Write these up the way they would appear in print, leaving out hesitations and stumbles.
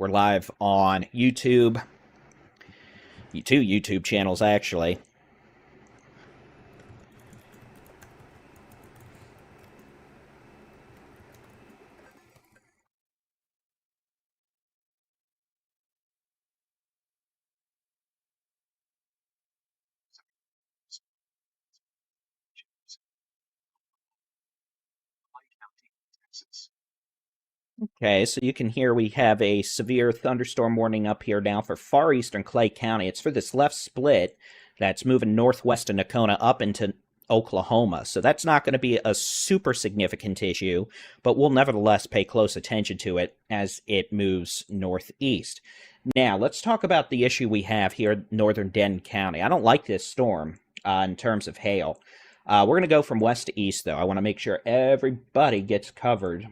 We're live on YouTube. Two YouTube channels, actually. Okay, so you can hear we have a severe thunderstorm warning up here now for far eastern Clay County. It's for this left split that's moving northwest of Nakona up into Oklahoma. So that's not going to be a super significant issue, but we'll nevertheless pay close attention to it as it moves northeast. Now, let's talk about the issue we have here in northern Denton County. I don't like this storm in terms of hail. We're going to go from west to east, though. I want to make sure everybody gets covered.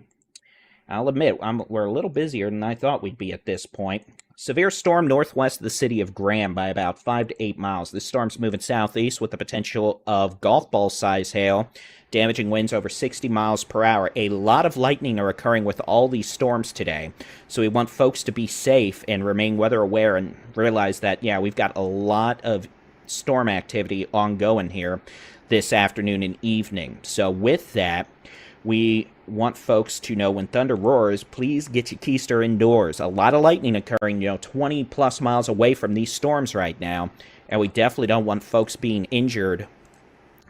I'll admit, we're a little busier than I thought we'd be at this point. Severe storm northwest of the city of Graham by about 5 to 8 miles. This storm's moving southeast with the potential of golf ball size hail, damaging winds over 60 miles per hour. A lot of lightning are occurring with all these storms today. So we want folks to be safe and remain weather aware and realize that, yeah, we've got a lot of storm activity ongoing here this afternoon and evening. So with that, we want folks to know when thunder roars, please get your keister indoors. A lot of lightning occurring, 20 plus miles away from these storms right now. And we definitely don't want folks being injured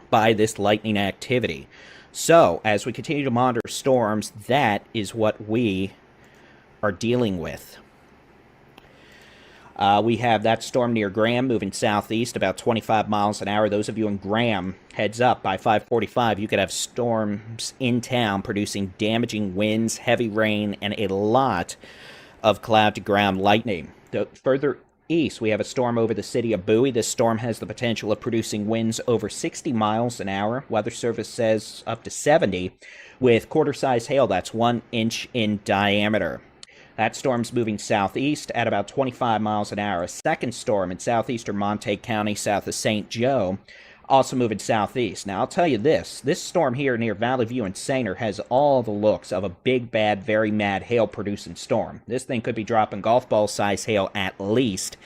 by this lightning activity. So as we continue to monitor storms, that is what we are dealing with. We have that storm near Graham moving southeast about 25 miles an hour. Those of you in Graham, heads up, by 5:45, you could have storms in town producing damaging winds, heavy rain, and a lot of cloud-to-ground lightning. Further east, we have a storm over the city of Bowie. This storm has the potential of producing winds over 60 miles an hour. Weather Service says up to 70, with quarter-size hail that's 1 inch in diameter. That storm's moving southeast at about 25 miles an hour. A second storm in southeastern Montague County, south of St. Joe, also moving southeast. Now, I'll tell you this storm here near Valley View and Saner has all the looks of a big, bad, very mad hail-producing storm. This thing could be dropping golf ball-size hail at least,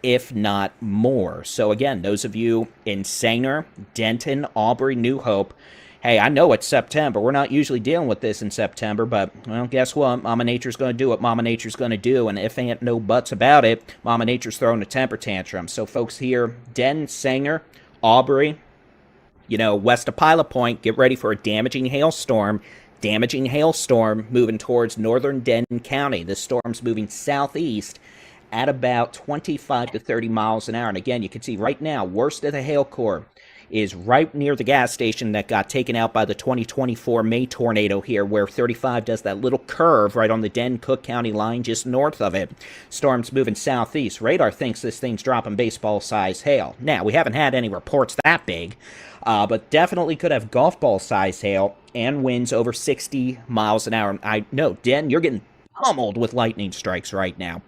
if not more. So, again, those of you in Saner, Denton, Aubrey, New Hope, hey, I know it's September. We're not usually dealing with this in September, but, well, guess what? Mama Nature's going to do what Mama Nature's going to do, and if ain't no buts about it, Mama Nature's throwing a temper tantrum. So, folks here, Den, Sanger, Aubrey, west of Pilot Point, get ready for a damaging hailstorm. Damaging hailstorm moving towards northern Denton County. This storm's moving southeast at about 25 to 30 miles an hour. And again, you can see right now, worst of the hail core is right near the gas station that got taken out by the 2024 May tornado here, where 35 does that little curve right on the Denton-Cook County line just north of it. Storm's moving southeast. Radar thinks this thing's dropping baseball-size hail. Now, we haven't had any reports that big, but definitely could have golf ball-size hail and winds over 60 miles an hour. I know, Den, you're getting pummeled with lightning strikes right now.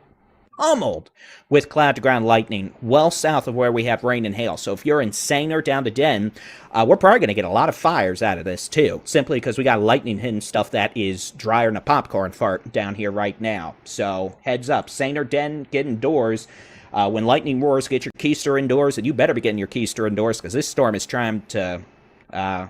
Pummeled with cloud-to-ground lightning well south of where we have rain and hail. So if you're in Saner down to Den, we're probably going to get a lot of fires out of this too, simply because we got lightning hitting stuff that is drier than a popcorn fart down here right now. So heads up, Saner, Den, get indoors. When lightning roars, get your keister indoors, and you better be getting your keister indoors because this storm is trying to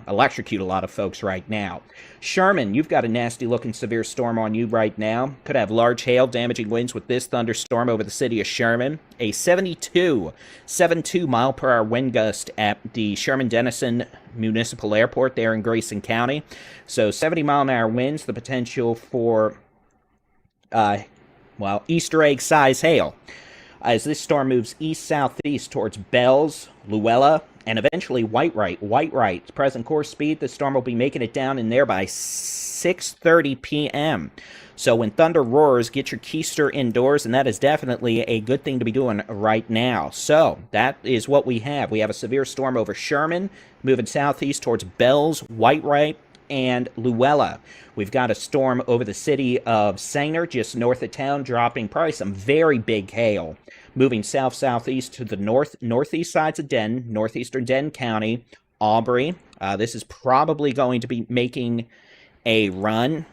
electrocute a lot of folks right now. Sherman, you've got a nasty-looking severe storm on you right now. Could have large hail, damaging winds with this thunderstorm over the city of Sherman. A 72 mile-per-hour wind gust at the Sherman-Denison Municipal Airport there in Grayson County. So 70-mile-an-hour winds, the potential for, Easter egg-size hail. As this storm moves east-southeast towards Bells, Luella, and eventually Whitewright. Present course speed, the storm will be making it down in there by 6:30 p.m. So when thunder roars, get your keister indoors, and that is definitely a good thing to be doing right now. So that is what we have. We have a severe storm over Sherman, moving southeast towards Bells, Whitewright, and Luella. We've got a storm over the city of Saner, just north of town, dropping probably some very big hail. Moving south-southeast to the northeast sides of Denton, northeastern Denton County, Aubrey. This is probably going to be making a run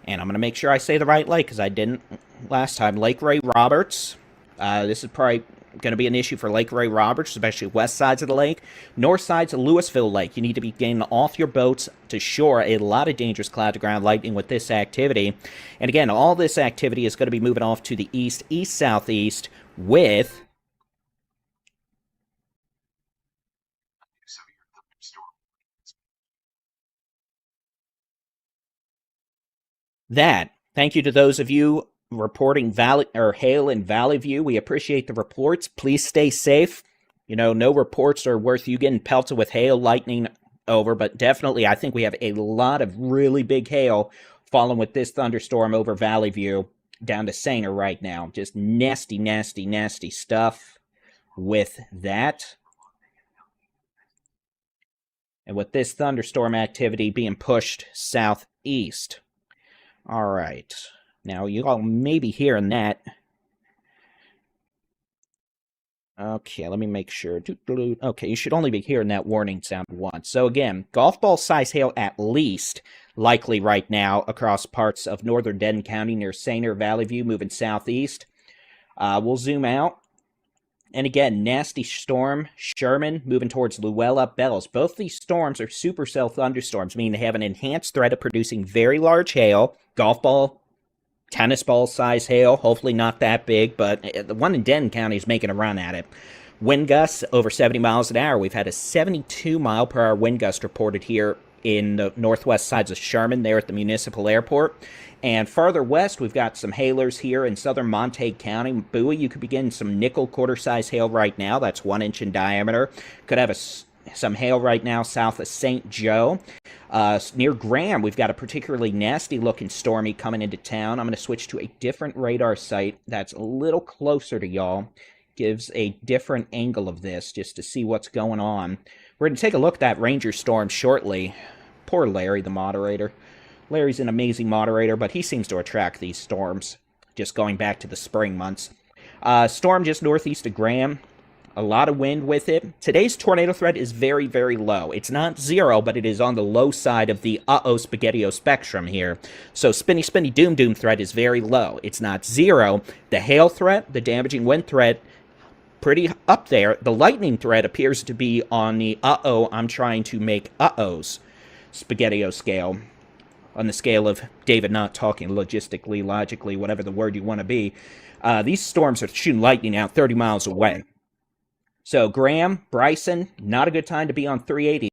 And I'm going to make sure I say the right lake because I didn't last time. Lake Ray Roberts. This is probably going to be an issue for Lake Ray Roberts, especially west sides of the lake. North sides of Louisville Lake. You need to be getting off your boats to shore. A lot of dangerous cloud-to-ground lightning with this activity. And again, all this activity is going to be moving off to the east, east-southeast with that. Thank you to those of you reporting hail in Valley View. We appreciate the reports. Please stay safe. You know, no reports are worth you getting pelted with hail, lightning over, but definitely I think we have a lot of really big hail falling with this thunderstorm over Valley View down to Sainer right now. Just nasty, nasty, nasty stuff with that. And with this thunderstorm activity being pushed southeast. All right. Now, you all may be hearing that. Okay, let me make sure. Okay, you should only be hearing that warning sound once. So again, golf ball size hail at least likely right now across parts of northern Denton County near Sainer, Valley View, moving southeast. We'll zoom out. And again, nasty storm, Sherman, moving towards Luella, Bells. Both these storms are supercell thunderstorms, meaning they have an enhanced threat of producing very large hail, golf ball, tennis ball size hail, hopefully not that big, but the one in Denton County is making a run at it. Wind gusts over 70 miles an hour. We've had a 72 mile per hour wind gust reported here in the northwest sides of Sherman, there at the municipal airport. And farther west, we've got some hailers here in southern Montague County. Bowie, you could be getting some nickel quarter-size hail right now. That's 1 inch in diameter. Could have some hail right now south of St. Joe. Near Graham, we've got a particularly nasty-looking stormy coming into town. I'm going to switch to a different radar site that's a little closer to y'all. Gives a different angle of this just to see what's going on. We're going to take a look at that Ranger storm shortly. Poor Larry, the moderator. Larry's an amazing moderator, but he seems to attract these storms, just going back to the spring months. Storm just northeast of Graham. A lot of wind with it. Today's tornado threat is very, very low. It's not zero, but it is on the low side of the spaghetti-o spectrum here. So spinny, spinny, doom, doom threat is very low. It's not zero. The hail threat, the damaging wind threat, pretty up there. The lightning threat appears to be on the I'm trying to make spaghetti-o scale. On the scale of David not talking logistically, logically, whatever the word you want to be. These storms are shooting lightning out 30 miles away. So Graham, Bryson, not a good time to be on 380.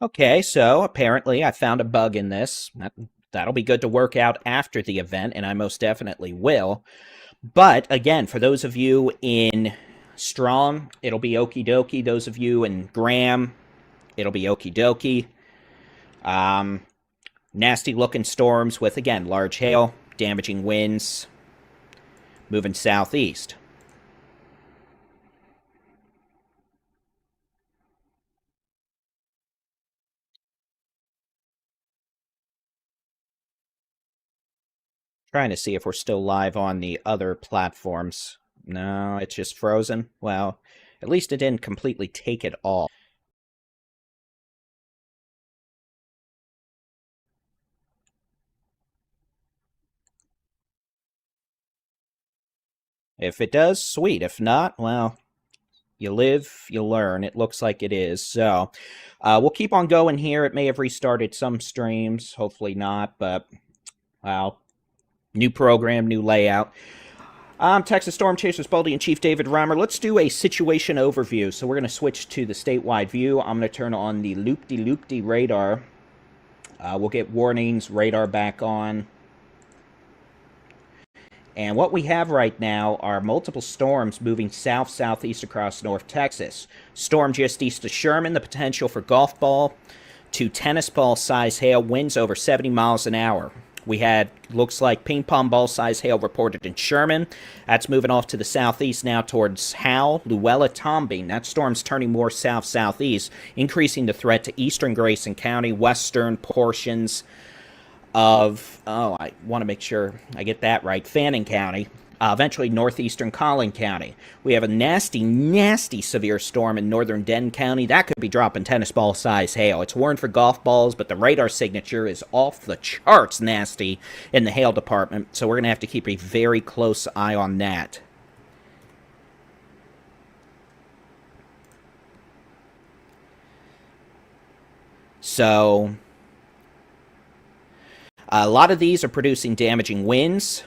Okay, so apparently I found a bug in this. That'll be good to work out after the event, and I most definitely will. But again, for those of you in Strong, it'll be okie dokie. Those of you in Graham, it'll be okie dokie. Nasty looking storms with, again, large hail, damaging winds, moving southeast. Trying to see if we're still live on the other platforms. No, it's just frozen. Well, at least it didn't completely take it all. If it does, sweet. If not, well, you live, you learn. It looks like it is. So we'll keep on going here. It may have restarted some streams. Hopefully not, but, well, new program, new layout. I'm Texas Storm Chasers Baldy-in-Chief David Reimer. Let's do a situation overview. So we're going to switch to the statewide view. I'm going to turn on the loop-de-loop-de radar. We'll get warnings, radar back on. And what we have right now are multiple storms moving south-southeast across North Texas. Storm just east of Sherman, the potential for golf ball to tennis ball size hail, winds over 70 miles an hour. We had, looks like, ping pong ball size hail reported in Sherman. That's moving off to the southeast now towards Howell, Luella, Tombing. That storm's turning more south-southeast, increasing the threat to eastern Grayson County, western portions of, I want to make sure I get that right, Fannin County, eventually northeastern Collin County. We have a nasty, nasty severe storm in northern Denton County. That could be dropping tennis ball size hail. It's warned for golf balls, but the radar signature is off the charts nasty in the hail department, so we're going to have to keep a very close eye on that. So a lot of these are producing damaging winds,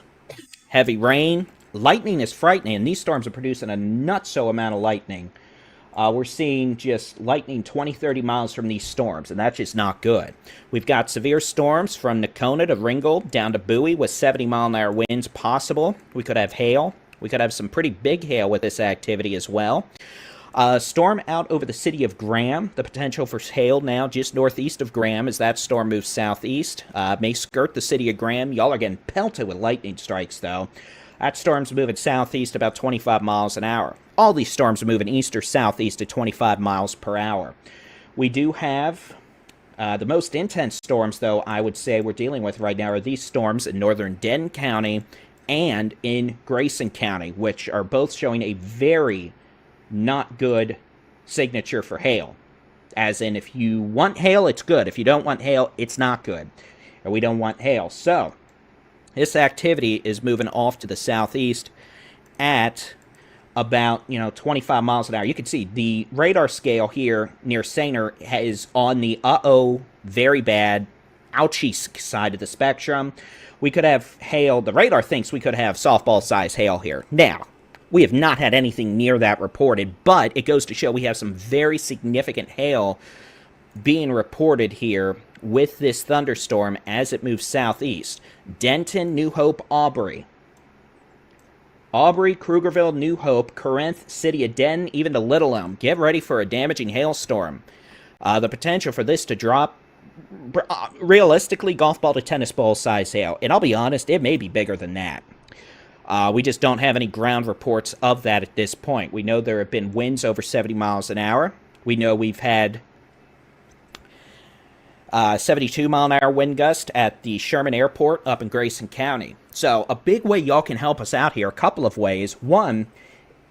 heavy rain. Lightning is frightening, and these storms are producing a nutso amount of lightning. We're seeing just lightning 20, 30 miles from these storms, and that's just not good. We've got severe storms from Nakona to Ringgold down to Bowie with 70-mile-an-hour winds possible. We could have hail. We could have some pretty big hail with this activity as well. Storm out over the city of Graham. The potential for hail now just northeast of Graham as that storm moves southeast. May skirt the city of Graham. Y'all are getting pelted with lightning strikes, though. That storm's moving southeast about 25 miles an hour. All these storms are moving east or southeast at 25 miles per hour. We do have the most intense storms, though, I would say we're dealing with right now are these storms in northern Denton County and in Grayson County, which are both showing a very not good signature for hail. As in, if you want hail, it's good. If you don't want hail, it's not good. Or we don't want hail. So, this activity is moving off to the southeast at about, 25 miles an hour. You can see the radar scale here near Sainer is on the very bad, ouchie side of the spectrum. We could have hail. The radar thinks we could have softball-size hail here. Now, we have not had anything near that reported, but it goes to show we have some very significant hail being reported here with this thunderstorm as it moves southeast. Denton, New Hope, Aubrey, Krugerville, New Hope, Corinth, City of Denton, even to Little Elm. Get ready for a damaging hailstorm. The potential for this to drop, realistically, golf ball to tennis ball size hail. And I'll be honest, it may be bigger than that. We just don't have any ground reports of that at this point. We know there have been winds over 70 miles an hour. We know we've had 72-mile-an-hour wind gust at the Sherman Airport up in Grayson County. So a big way y'all can help us out here, a couple of ways. One,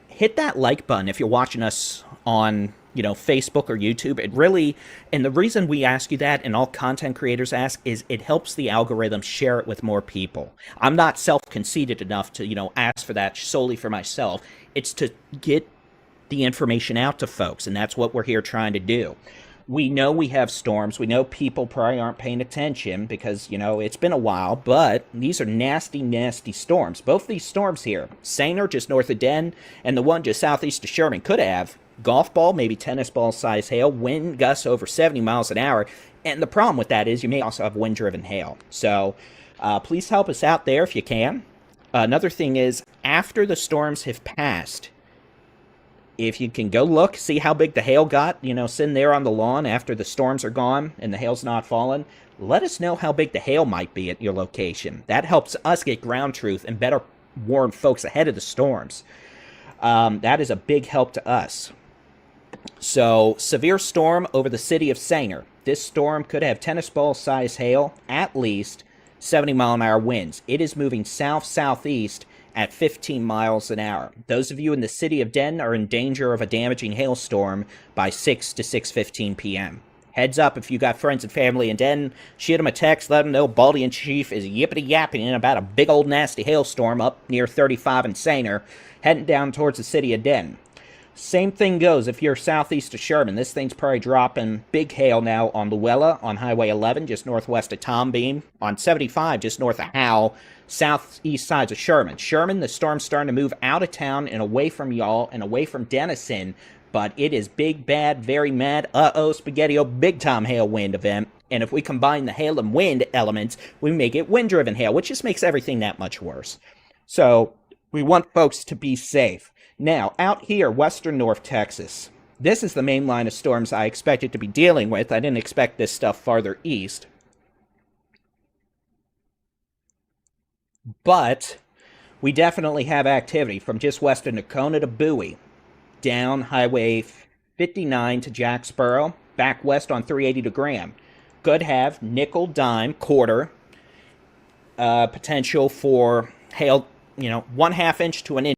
hit that like button if you're watching us on Facebook or YouTube. It really, and the reason we ask you that, and all content creators ask, is it helps the algorithm share it with more people. I'm not self-conceited enough to, ask for that solely for myself. It's to get the information out to folks, and that's what we're here trying to do. We know we have storms. We know people probably aren't paying attention because, it's been a while, but these are nasty, nasty storms. Both these storms here, Sainer just north of Denton, and the one just southeast of Sherman, could have golf ball, maybe tennis ball size hail, wind gusts over 70 miles an hour. And the problem with that is you may also have wind-driven hail. So please help us out there if you can. Another thing is, after the storms have passed, if you can go look, see how big the hail got, sitting there on the lawn after the storms are gone and the hail's not fallen, let us know how big the hail might be at your location. That helps us get ground truth and better warn folks ahead of the storms. That is a big help to us. So, severe storm over the city of Sainer. This storm could have tennis ball size hail, at least 70-mile-an-hour winds. It is moving south-southeast at 15 miles an hour. Those of you in the city of Denton are in danger of a damaging hailstorm by 6 to 6:15 p.m. Heads up, if you got friends and family in Denton, shoot them a text, let them know Baldy-in-Chief is yippity-yapping about a big old nasty hailstorm up near 35 and Saner, heading down towards the city of Denton. Same thing goes if you're southeast of Sherman. This thing's probably dropping big hail now on Luella, on Highway 11, just northwest of Tom Beam, on 75, just north of Howell, southeast sides of Sherman. Sherman, the storm's starting to move out of town and away from y'all and away from Denison, but it is big, bad, very mad, spaghetti-o, big-time hail wind event. And if we combine the hail and wind elements, we may get wind-driven hail, which just makes everything that much worse. So we want folks to be safe. Now, out here, western North Texas, this is the main line of storms I expected to be dealing with. I didn't expect this stuff farther east. But we definitely have activity from just west of Nakona to Bowie, down Highway 59 to Jacksboro, back west on 380 to Graham. Could have nickel, dime, quarter potential for hail, 1/2 inch to an inch.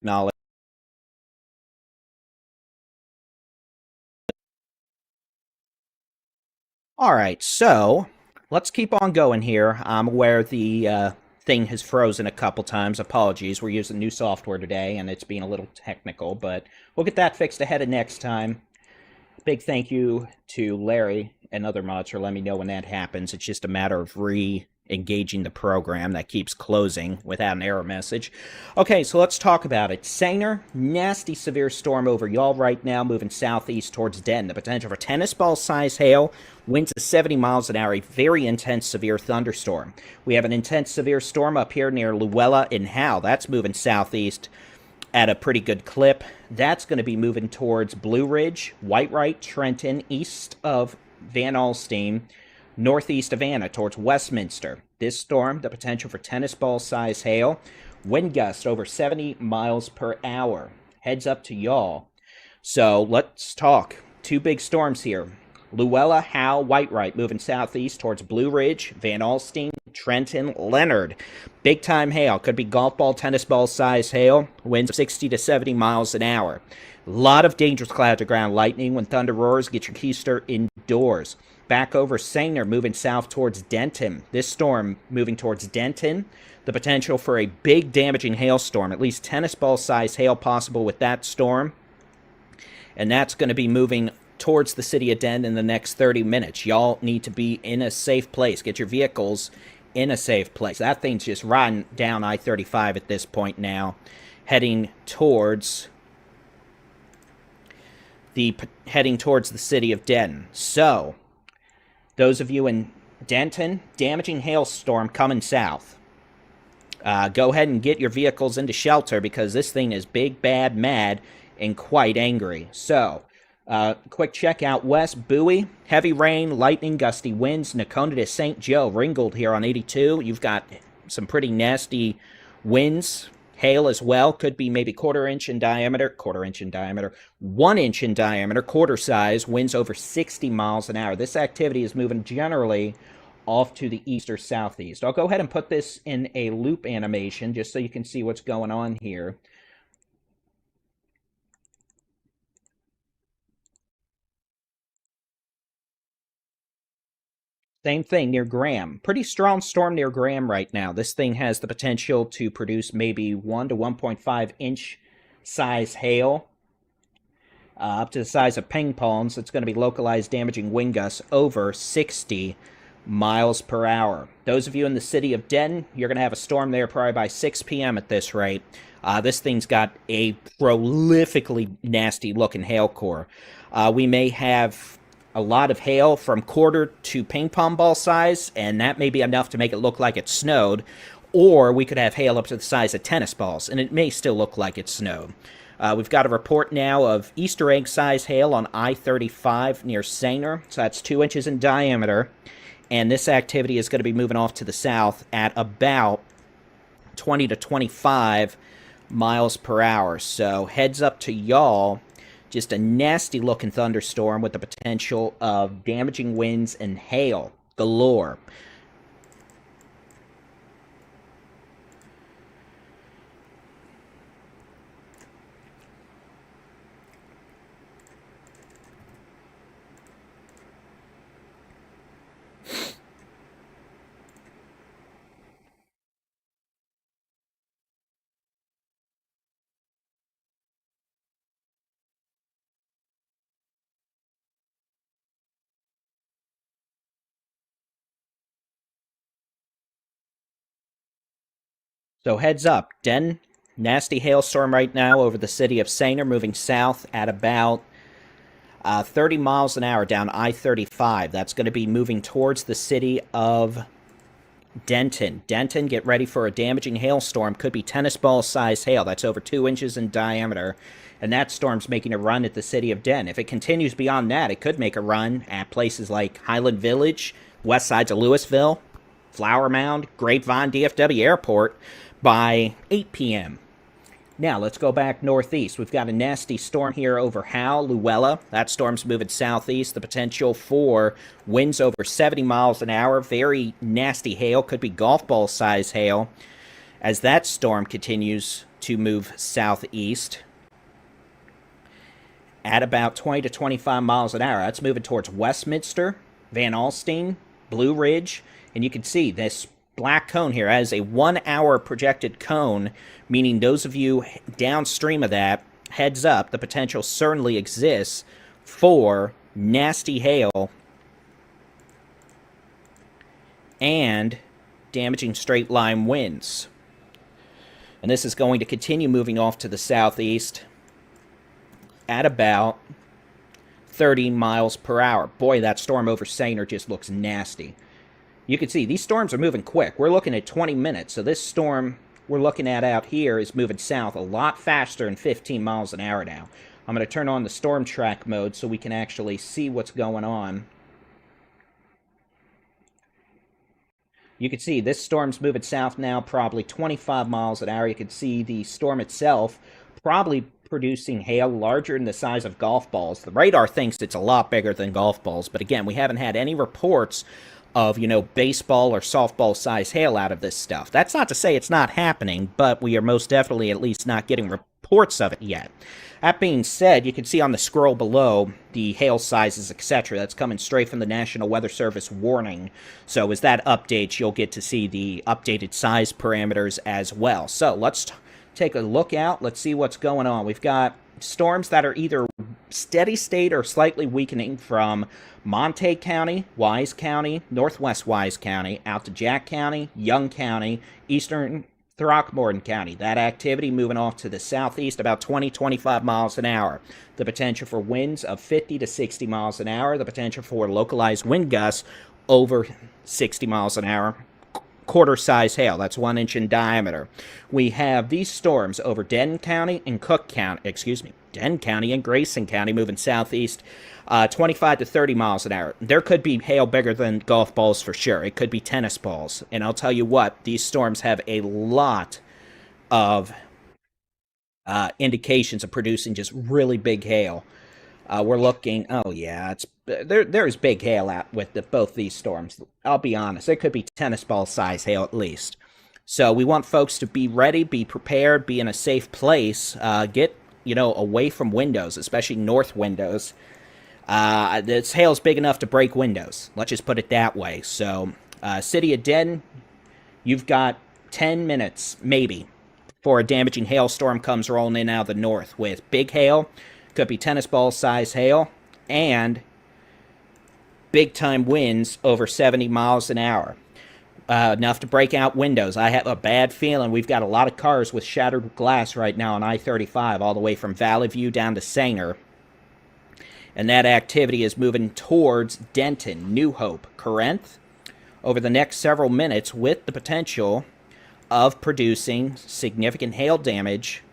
Knowledge. All right, so let's keep on going here. I'm aware the thing has frozen a couple times. Apologies, we're using new software today, and it's being a little technical, but we'll get that fixed ahead of next time. Big thank you to Larry and other mods for letting me know when that happens. It's just a matter of re-engaging the program that keeps closing without an error message. Okay, so let's talk about it. Saner, nasty severe storm over y'all right now, moving southeast towards Denton. The potential for tennis ball size hail, winds of 70 miles an hour, a very intense severe thunderstorm. We have an intense severe storm up here near Luella and Howell. That's moving southeast at a pretty good clip. That's going to be moving towards Blue Ridge, Whitewright, Trenton, east of Van Alstyne, northeast of Anna, towards Westminster. This storm, the potential for tennis ball size hail, wind gusts over 70 miles per hour. Heads up to y'all. So let's talk. Two big storms here. Luella, Howell, Whitewright moving southeast towards Blue Ridge, Van Alstyne, Trenton, Leonard. Big time hail. Could be golf ball, tennis ball size hail. Winds of 60 to 70 miles an hour. A lot of dangerous clouds of ground lightning. When thunder roars, get your keister indoors. Back over Saner, moving south towards Denton. This storm moving towards Denton. The potential for a big damaging hailstorm. At least tennis ball size hail possible with that storm. And that's going to be moving towards the city of Denton in the next 30 minutes. Y'all need to be in a safe place. Get your vehicles in a safe place. That thing's just riding down I-35 at this point now, heading towards the city of Denton. So, those of you in Denton, damaging hailstorm coming south. Go ahead and get your vehicles into shelter because this thing is big, bad, mad, and quite angry. So, quick check out west, Bowie, heavy rain, lightning, gusty winds, Nakona to St. Joe, Ringgold here on 82. You've got some pretty nasty winds Hail as well, could be maybe quarter inch in diameter, 1 inch in diameter, quarter size, winds over 60 miles an hour. This activity is moving generally off to the east or southeast. I'll go ahead and put this in a loop animation just so you can see what's going on here. Same thing near Graham. Pretty strong storm near Graham right now. This thing has the potential to produce maybe 1 to 1.5 inch size hail, up to the size of ping pongs. It's going to be localized, damaging wind gusts over 60 miles per hour. Those of you in the city of Denton, you're going to have a storm there probably by 6 p.m. at this rate. This thing's got a prolifically nasty looking hail core. We may have a lot of hail from quarter to ping pong ball size, and that may be enough to make it look like it snowed. Or we could have hail up to the size of tennis balls, and it may still look like it snowed. We've got a report now of Easter egg size hail on I-35 near Sanger. So that's 2 inches in diameter. And this activity is going to be moving off to the south at about 20 to 25 miles per hour. So heads up to y'all. Just a nasty looking thunderstorm with the potential of damaging winds and hail galore. So heads up, Den, nasty hailstorm right now over the city of Sanger, moving south at about 30 miles an hour down I-35. That's going to be moving towards the city of Denton. Denton, get ready for a damaging hailstorm. Could be tennis ball size hail. That's over 2 inches in diameter. And that storm's making a run at the city of Denton. If it continues beyond that, it could make a run at places like Highland Village, west sides of Louisville, Flower Mound, Grapevine, DFW Airport by 8 p.m. Now, let's go back northeast. We've got a nasty storm here over Howe, Luella. That storm's moving southeast. The potential for winds over 70 miles an hour. Very nasty hail. Could be golf ball size hail as that storm continues to move southeast at about 20 to 25 miles an hour. That's moving towards Westminster, Van Alstyne, Blue Ridge. And you can see this black cone here has a 1 hour projected cone, meaning those of you downstream of that, heads up, the potential certainly exists for nasty hail and damaging straight line winds. And this is going to continue moving off to the southeast at about 30 miles per hour. Boy, that storm over Sanger just looks nasty. You can see these storms are moving quick. We're looking at 20 minutes. So this storm we're looking at out here is moving south a lot faster than 15 miles an hour now. I'm going to turn on the storm track mode so we can actually see what's going on. You can see this storm's moving south now probably 25 miles an hour. You can see the storm itself probably producing hail larger than the size of golf balls. The radar thinks it's a lot bigger than golf balls, but again, we haven't had any reports of, baseball or softball size hail out of this stuff. That's not to say it's not happening, but we are most definitely at least not getting reports of it yet. That being said, you can see on the scroll below the hail sizes, etc. That's coming straight from the National Weather Service warning. So as that updates, you'll get to see the updated size parameters as well. So let's take a look out. Let's see what's going on. We've got storms that are either steady state or slightly weakening from Montague County, Wise County, Northwest Wise County, out to Jack County, Young County, Eastern Throckmorton County. That activity moving off to the southeast about 20-25 miles an hour. The potential for winds of 50 to 60 miles an hour. The potential for localized wind gusts over 60 miles an hour. Quarter size hail. That's 1 inch in diameter. We have these storms over Denton County and Denton County and Grayson County moving southeast 25 to 30 miles an hour. There could be hail bigger than golf balls for sure. It could be tennis balls. And I'll tell you what, these storms have a lot of indications of producing just really big hail. We're looking. Oh yeah, it's there's big hail out with both these storms. I'll be honest. It could be tennis ball size hail at least. So we want folks to be ready, be prepared, be in a safe place. Get away from windows, especially north windows. This hail's big enough to break windows. Let's just put it that way. So, City of Denton, you've got 10 minutes maybe before a damaging hailstorm comes rolling in out of the north with big hail. Could be tennis ball size hail and big time winds over 70 miles an hour. Enough to break out windows. I have a bad feeling we've got a lot of cars with shattered glass right now on I-35 all the way from Valley View down to Sanger. And that activity is moving towards Denton, New Hope, Corinth over the next several minutes with the potential of producing significant hail damage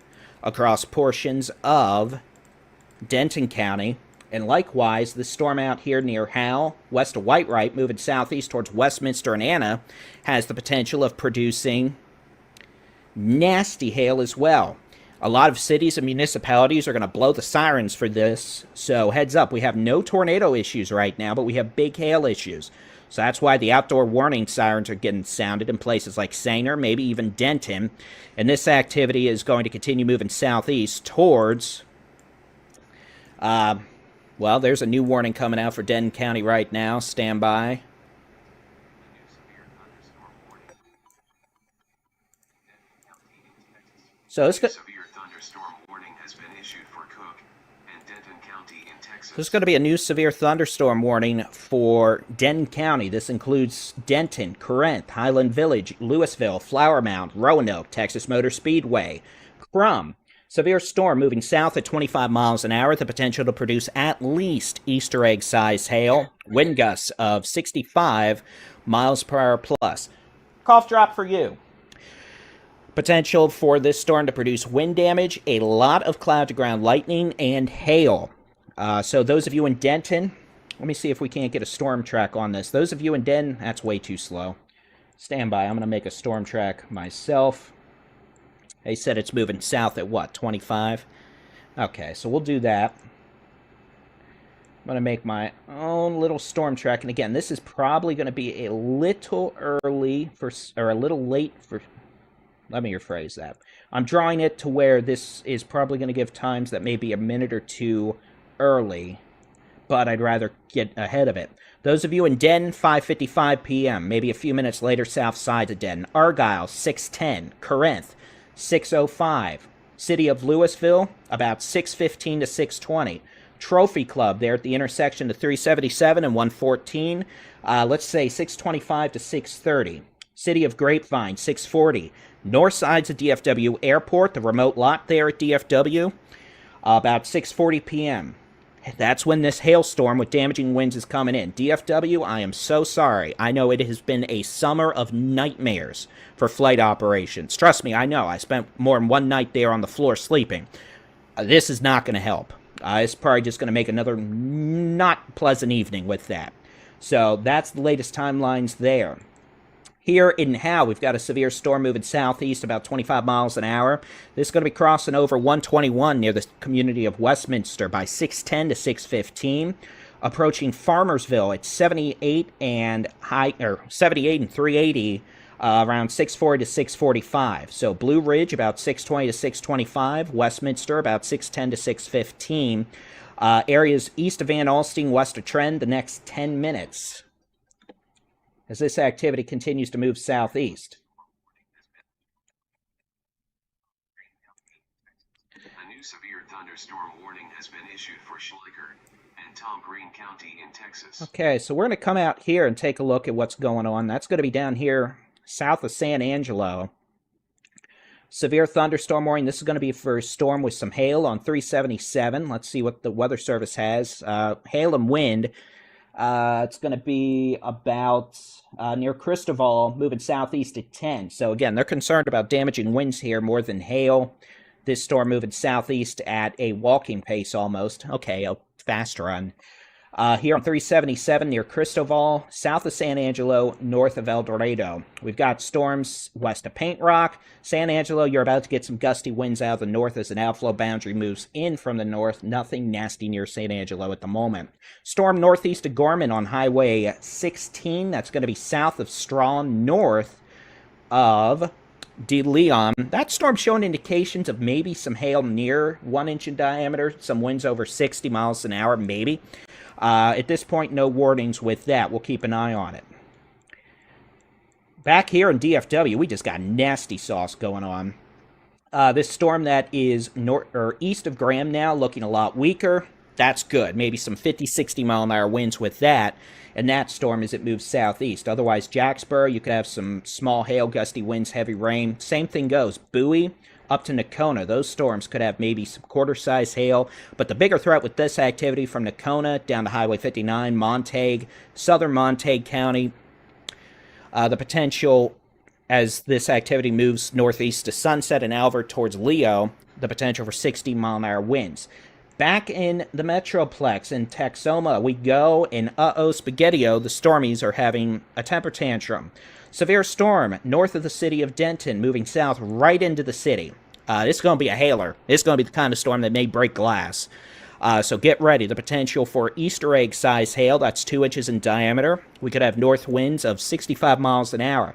across portions of Denton County. And likewise, the storm out here near Howell, west of Whitewright, moving southeast towards Westminster and Anna, has the potential of producing nasty hail as well. A lot of cities and municipalities are going to blow the sirens for this, so heads up, we have no tornado issues right now, but we have big hail issues. So that's why the outdoor warning sirens are getting sounded in places like Sanger, maybe even Denton. And this activity is going to continue moving southeast towards... well, there's a new warning coming out for Denton County right now. Stand by. So it's good. There's going to be a new severe thunderstorm warning for Denton County. This includes Denton, Corinth, Highland Village, Louisville, Flower Mound, Roanoke, Texas Motor Speedway, Crum. Severe storm moving south at 25 miles an hour. The potential to produce at least Easter egg size hail. Wind gusts of 65 miles per hour plus. Cough drop for you. Potential for this storm to produce wind damage, a lot of cloud to ground lightning, and hail. So those of you in Denton, let me see if we can't get a storm track on this. Those of you in Denton, that's way too slow. Stand by. I'm going to make a storm track myself. They said it's moving south at what, 25? Okay, so we'll do that. I'm going to make my own little storm track. And again, this is probably going to be a little early for, or a little late for, let me rephrase that. I'm drawing it to where this is probably going to give times that may be a minute or two early, but I'd rather get ahead of it. Those of you in Denton, 5:55 p.m., maybe a few minutes later, south side of Denton. Argyle, 6:10. Corinth, 6:05. City of Louisville, about 6:15 to 6:20. Trophy Club there at the intersection of 377 and 114. Let's say 6:25 to 6:30. City of Grapevine, 6:40. North sides of DFW Airport, the remote lot there at DFW, about 6:40 p.m. That's when this hailstorm with damaging winds is coming in. DFW, I am so sorry. I know it has been a summer of nightmares for flight operations. Trust me, I know. I spent more than one night there on the floor sleeping. This is not going to help. It's probably just going to make another not pleasant evening with that. So that's the latest timelines there. Here in Howe, we've got a severe storm moving southeast about 25 miles an hour. This is going to be crossing over 121 near the community of Westminster by 6:10 to 6:15. Approaching Farmersville at 78 and 380 around 6:40 to 6:45. So Blue Ridge about 6:20 to 6:25. Westminster about 6:10 to 6:15. Areas east of Van Alstyne, west of Trend, the next 10 minutes. As this activity continues to move southeast. A new severe thunderstorm warning has been issued for Schleicher and Tom Green County in Texas. Okay, so we're going to come out here and take a look at what's going on. That's going to be down here south of San Angelo. Severe thunderstorm warning. This is going to be for a storm with some hail on 377. Let's see what the Weather Service has. Hail and wind. It's going to be about near Cristoval, moving southeast at 10. So again, they're concerned about damaging winds here more than hail. This storm moving southeast at a walking pace almost. Okay, a fast run. Here on 377 near Cristoval, south of San Angelo, north of El Dorado. We've got storms west of Paint Rock. San Angelo, you're about to get some gusty winds out of the north as an outflow boundary moves in from the north. Nothing nasty near San Angelo at the moment. Storm northeast of Gorman on Highway 16. That's going to be south of Strawn, north of De Leon. That storm showing indications of maybe some hail near 1 inch in diameter. Some winds over 60 miles an hour, maybe. At this point, no warnings with that. We'll keep an eye on it. Back here in DFW, we just got nasty sauce going on. This storm that is east of Graham now, looking a lot weaker. That's good. Maybe some 50, 60 mile an hour winds with that. And that storm as it moves southeast. Otherwise, Jacksboro, you could have some small hail, gusty winds, heavy rain. Same thing goes. Bowie up to Nocona. Those storms could have maybe some quarter-size hail. But the bigger threat with this activity from Nocona down to Highway 59, Montague, southern Montague County, the potential as this activity moves northeast to Sunset and Alvord towards Leo, the potential for 60 mile an hour winds. Back in the Metroplex in Texoma, we go in Spaghettio. The Stormies are having a temper tantrum. Severe storm north of the city of Denton, moving south right into the city. This is going to be a hailer. This is going to be the kind of storm that may break glass. So get ready. The potential for Easter egg size hail, that's 2 inches in diameter. We could have north winds of 65 miles an hour.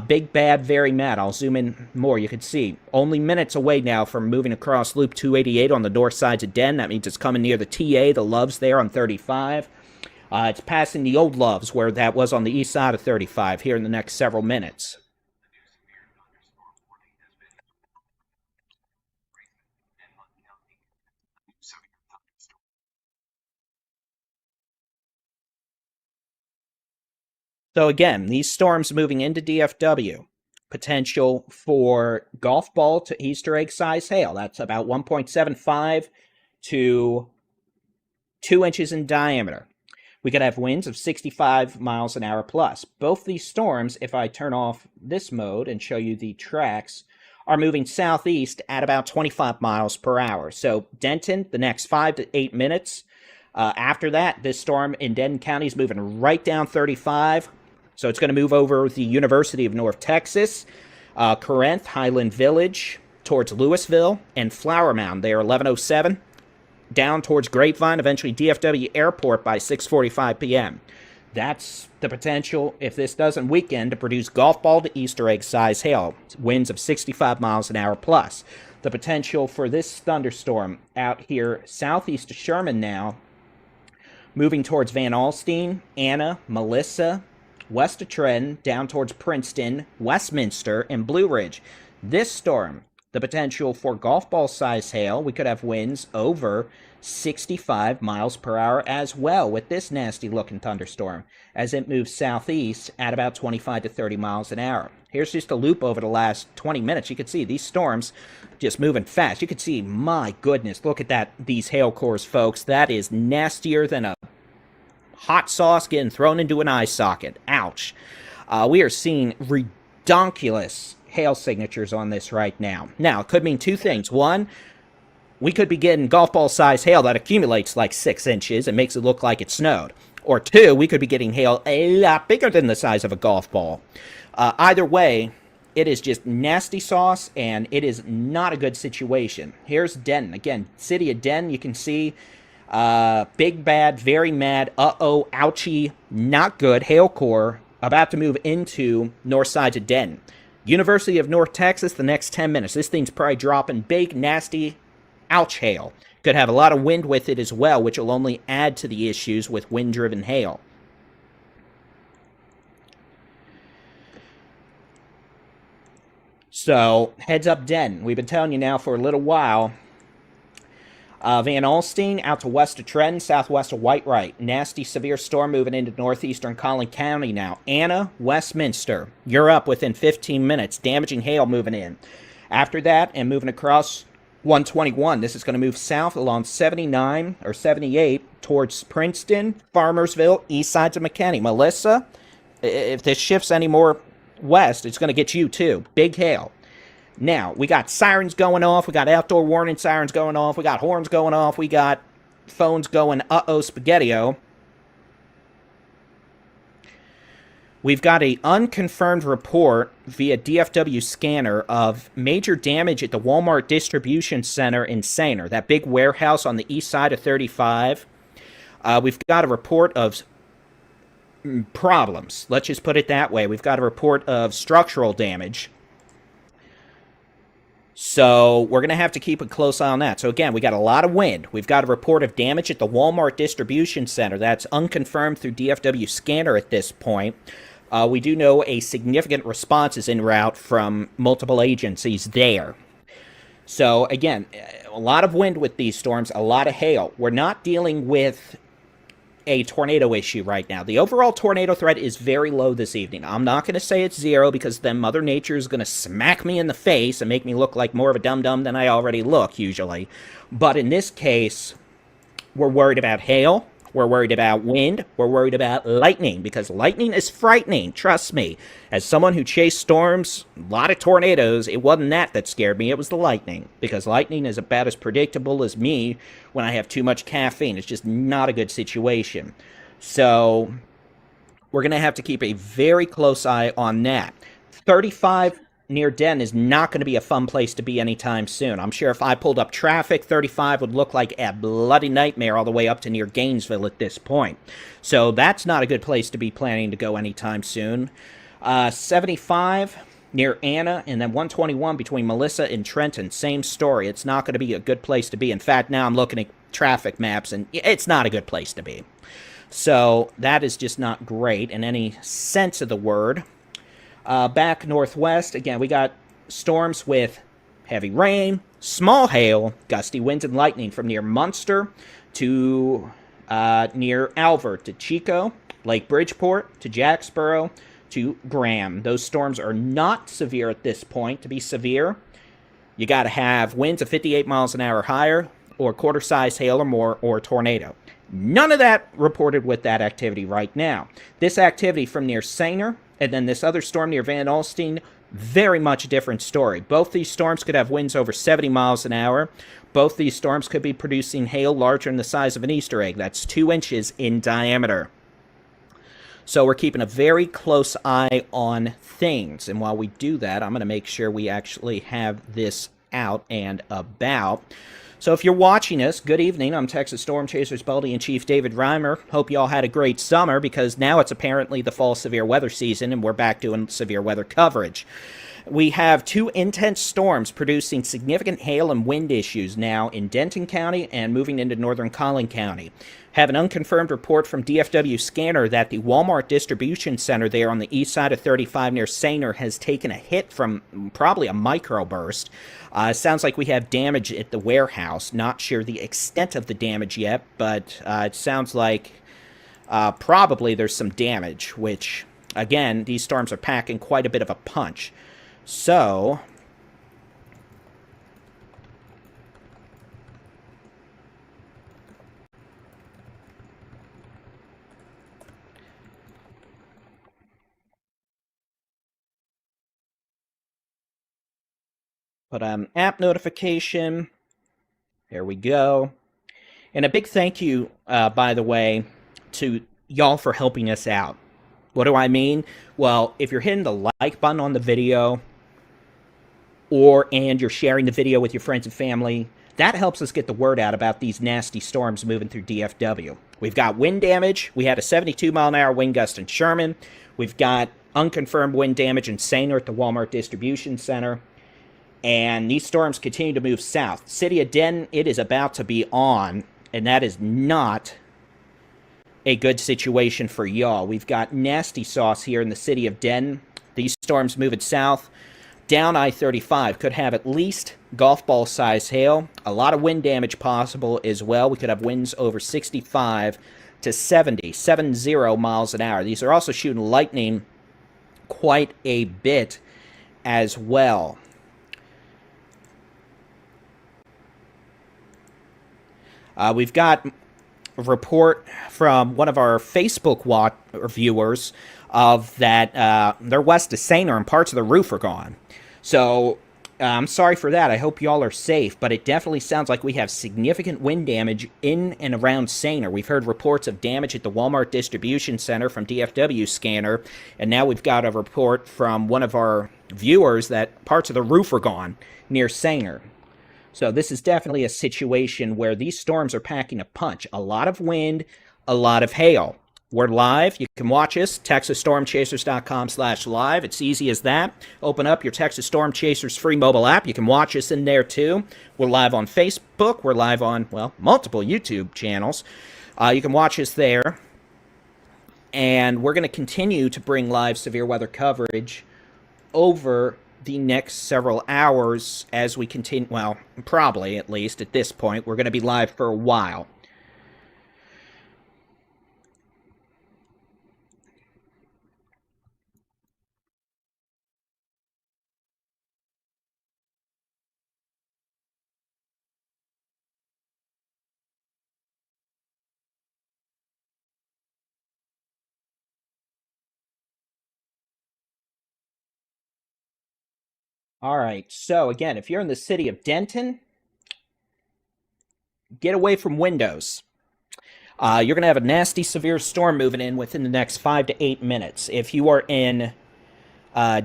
Big, bad, very mad. I'll zoom in more. You can see only minutes away now from moving across Loop 288 on the north sides of Den. That means it's coming near the TA, the Loves there on 35. It's passing the old Loves where that was on the east side of 35 here in the next several minutes. So again, these storms moving into DFW, potential for golf ball to Easter egg size hail. That's about 1.75 to 2 inches in diameter. We could have winds of 65 miles an hour plus. Both these storms, if I turn off this mode and show you the tracks, are moving southeast at about 25 miles per hour. So Denton, the next 5 to 8 minutes. After that, this storm in Denton County is moving right down 35. So it's going to move over the University of North Texas, Corinth, Highland Village, towards Louisville, and Flower Mound there, 1107. Down towards Grapevine, eventually DFW Airport by 6:45 p.m. That's the potential, if this doesn't weaken, to produce golf ball to Easter egg size hail, winds of 65 miles an hour plus. The potential for this thunderstorm out here southeast of Sherman now, moving towards Van Alstyne, Anna, Melissa, west of Trenton, down towards Princeton, Westminster, and Blue Ridge. This storm, the potential for golf ball size hail, we could have winds over 65 miles per hour as well with this nasty looking thunderstorm as it moves southeast at about 25 to 30 miles an hour. Here's just a loop over the last 20 minutes. You can see these storms just moving fast. You can see, my goodness, look at that, these hail cores, folks. That is nastier than a hot sauce getting thrown into an eye socket. Ouch. We are seeing redonkulous hail signatures on this right now. Now, it could mean two things. One, we could be getting golf ball size hail that accumulates like 6 inches and makes it look like it snowed. Or two, we could be getting hail a lot bigger than the size of a golf ball. Either way, it is just nasty sauce, and it is not a good situation. Here's Denton. Again, city of Denton, you can see big, bad, very mad, ouchie, not good, hail core about to move into north sides of Denton. University of North Texas, the next 10 minutes. This thing's probably dropping big, nasty, ouch hail. Could have a lot of wind with it as well, which will only add to the issues with wind-driven hail. So, heads up Denton. We've been telling you now for a little while. Van Alstyne out to west of Trenton, southwest of Whitewright. Nasty, severe storm moving into northeastern Collin County now. Anna, Westminster. You're up within 15 minutes. Damaging hail moving in. After that, and moving across 121, this is going to move south along 79 or 78 towards Princeton, Farmersville, east sides of McKinney. Melissa, if this shifts any more west, it's going to get you too. Big hail. Now, we got sirens going off. We got outdoor warning sirens going off. We got horns going off. We got phones going, Spaghettio. We've got a unconfirmed report via DFW scanner of major damage at the Walmart distribution center in Saner, that big warehouse on the east side of 35. We've got a report of problems. Let's just put it that way. We've got a report of structural damage. So we're going to have to keep a close eye on that. So again, we got a lot of wind. We've got a report of damage at the Walmart distribution center. That's unconfirmed through DFW scanner at this point. We do know a significant response is en route from multiple agencies there. So again, a lot of wind with these storms, a lot of hail. We're not dealing with a tornado issue right now. The overall tornado threat is very low this evening. I'm not going to say it's zero because then Mother Nature is going to smack me in the face and make me look like more of a dum-dum than I already look usually. But in this case, we're worried about hail. We're worried about wind. We're worried about lightning because lightning is frightening. Trust me. As someone who chased storms, a lot of tornadoes, it wasn't that scared me. It was the lightning because lightning is about as predictable as me when I have too much caffeine. It's just not a good situation. So we're going to have to keep a very close eye on that. 35 near Den is not going to be a fun place to be anytime soon. I'm sure if I pulled up traffic, 35 would look like a bloody nightmare all the way up to near Gainesville at this point. So that's not a good place to be planning to go anytime soon. 75 near Anna, and then 121 between Melissa and Trenton. Same story. It's not going to be a good place to be. In fact, now I'm looking at traffic maps, and it's not a good place to be. So that is just not great in any sense of the word. Back northwest, again, we got storms with heavy rain, small hail, gusty winds and lightning from near Munster to near Alvord to Chico, Lake Bridgeport to Jacksboro to Graham. Those storms are not severe at this point. To be severe, you got to have winds of 58 miles an hour higher or quarter-size hail or more or tornado. None of that reported with that activity right now. This activity from near Saner and then this other storm near Van Alstyne, very much a different story. Both these storms could have winds over 70 miles an hour. Both these storms could be producing hail larger than the size of an Easter egg. That's 2 inches in diameter. So we're keeping a very close eye on things. And while we do that, I'm going to make sure we actually have this out and about. So if you're watching us, good evening. I'm Texas Storm Chasers Baldy-in-Chief David Reimer. Hope you all had a great summer because now it's apparently the fall severe weather season and we're back doing severe weather coverage. We have 2 intense storms producing significant hail and wind issues now in Denton County and moving into northern Collin County. Have an unconfirmed report from DFW scanner that the Walmart distribution center there on the east side of 35 near Saner has taken a hit from probably a microburst. Sounds like we have damage at the warehouse. Not sure the extent of the damage yet, but it sounds like probably there's some damage, which, again, these storms are packing quite a bit of a punch. So put app notification. There we go. And a big thank you, by the way, to y'all for helping us out. What do I mean? Well, if you're hitting the like button on the video, and you're sharing the video with your friends and family, that helps us get the word out about these nasty storms moving through DFW. We've got wind damage. We had a 72-mile-an-hour wind gust in Sherman. We've got unconfirmed wind damage in Saner at the Walmart distribution center. And these storms continue to move south. City of Denton, it is about to be on, and that is not a good situation for y'all. We've got nasty sauce here in the city of Denton. These storms moving south. Down I-35 could have at least golf ball size hail. A lot of wind damage possible as well. We could have winds over 65 to 70 miles an hour. These are also shooting lightning quite a bit as well. We've got a report from one of our Facebook viewers of that they're west of Saner and parts of the roof are gone. So I'm sorry for that. I hope y'all are safe, but it definitely sounds like we have significant wind damage in and around Sainer. We've heard reports of damage at the Walmart distribution center from DFW scanner, and now we've got a report from one of our viewers that parts of the roof are gone near Sainer. So this is definitely a situation where these storms are packing a punch. A lot of wind, a lot of hail. We're live. You can watch us, TexasStormChasers.com/live. It's easy as that. Open up your Texas Storm Chasers free mobile app. You can watch us in there too. We're live on Facebook. We're live on, well, multiple YouTube channels. You can watch us there. And we're going to continue to bring live severe weather coverage over the next several hours as we continue. Well, probably at least at this point. We're going to be live for a while. All right, so again, if you're in the city of Denton, get away from windows. You're going to have a nasty, severe storm moving in within the next 5 to 8 minutes. If you are in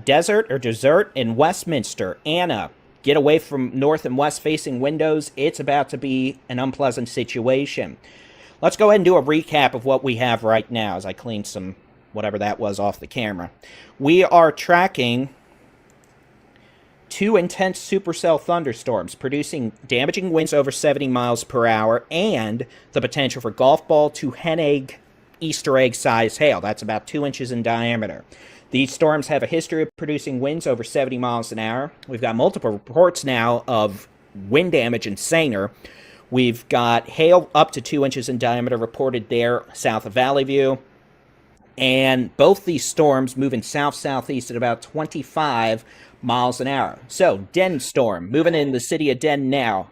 desert in Westminster, Anna, get away from north and west facing windows. It's about to be an unpleasant situation. Let's go ahead and do a recap of what we have right now as I clean some whatever that was off the camera. We are tracking 2 intense supercell thunderstorms producing damaging winds over 70 miles per hour and the potential for golf ball to hen egg, Easter egg size hail. That's about 2 inches in diameter. These storms have a history of producing winds over 70 miles an hour. We've got multiple reports now of wind damage in Sainer. We've got hail up to 2 inches in diameter reported there south of Valley View. And both these storms moving south-southeast at about 25 miles an hour. So, Den storm, moving in the city of Den now.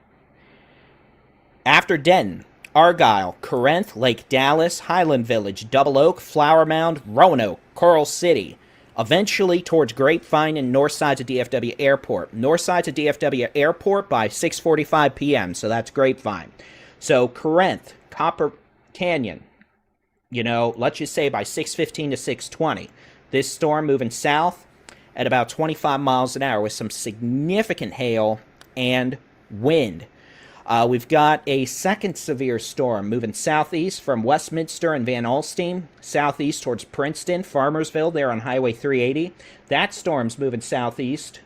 After Den, Argyle, Corinth, Lake Dallas, Highland Village, Double Oak, Flower Mound, Roanoke, Coral City. Eventually towards Grapevine and north sides of DFW Airport. North sides of DFW Airport by 6:45 p.m., so that's Grapevine. So, Corinth, Copper Canyon, let's just say by 6:15 to 6:20. This storm moving south at about 25 miles an hour with some significant hail and wind. We've got a second severe storm moving southeast from Westminster and Van Alstyne, southeast towards Princeton, Farmersville, there on Highway 380. That storm's moving southeast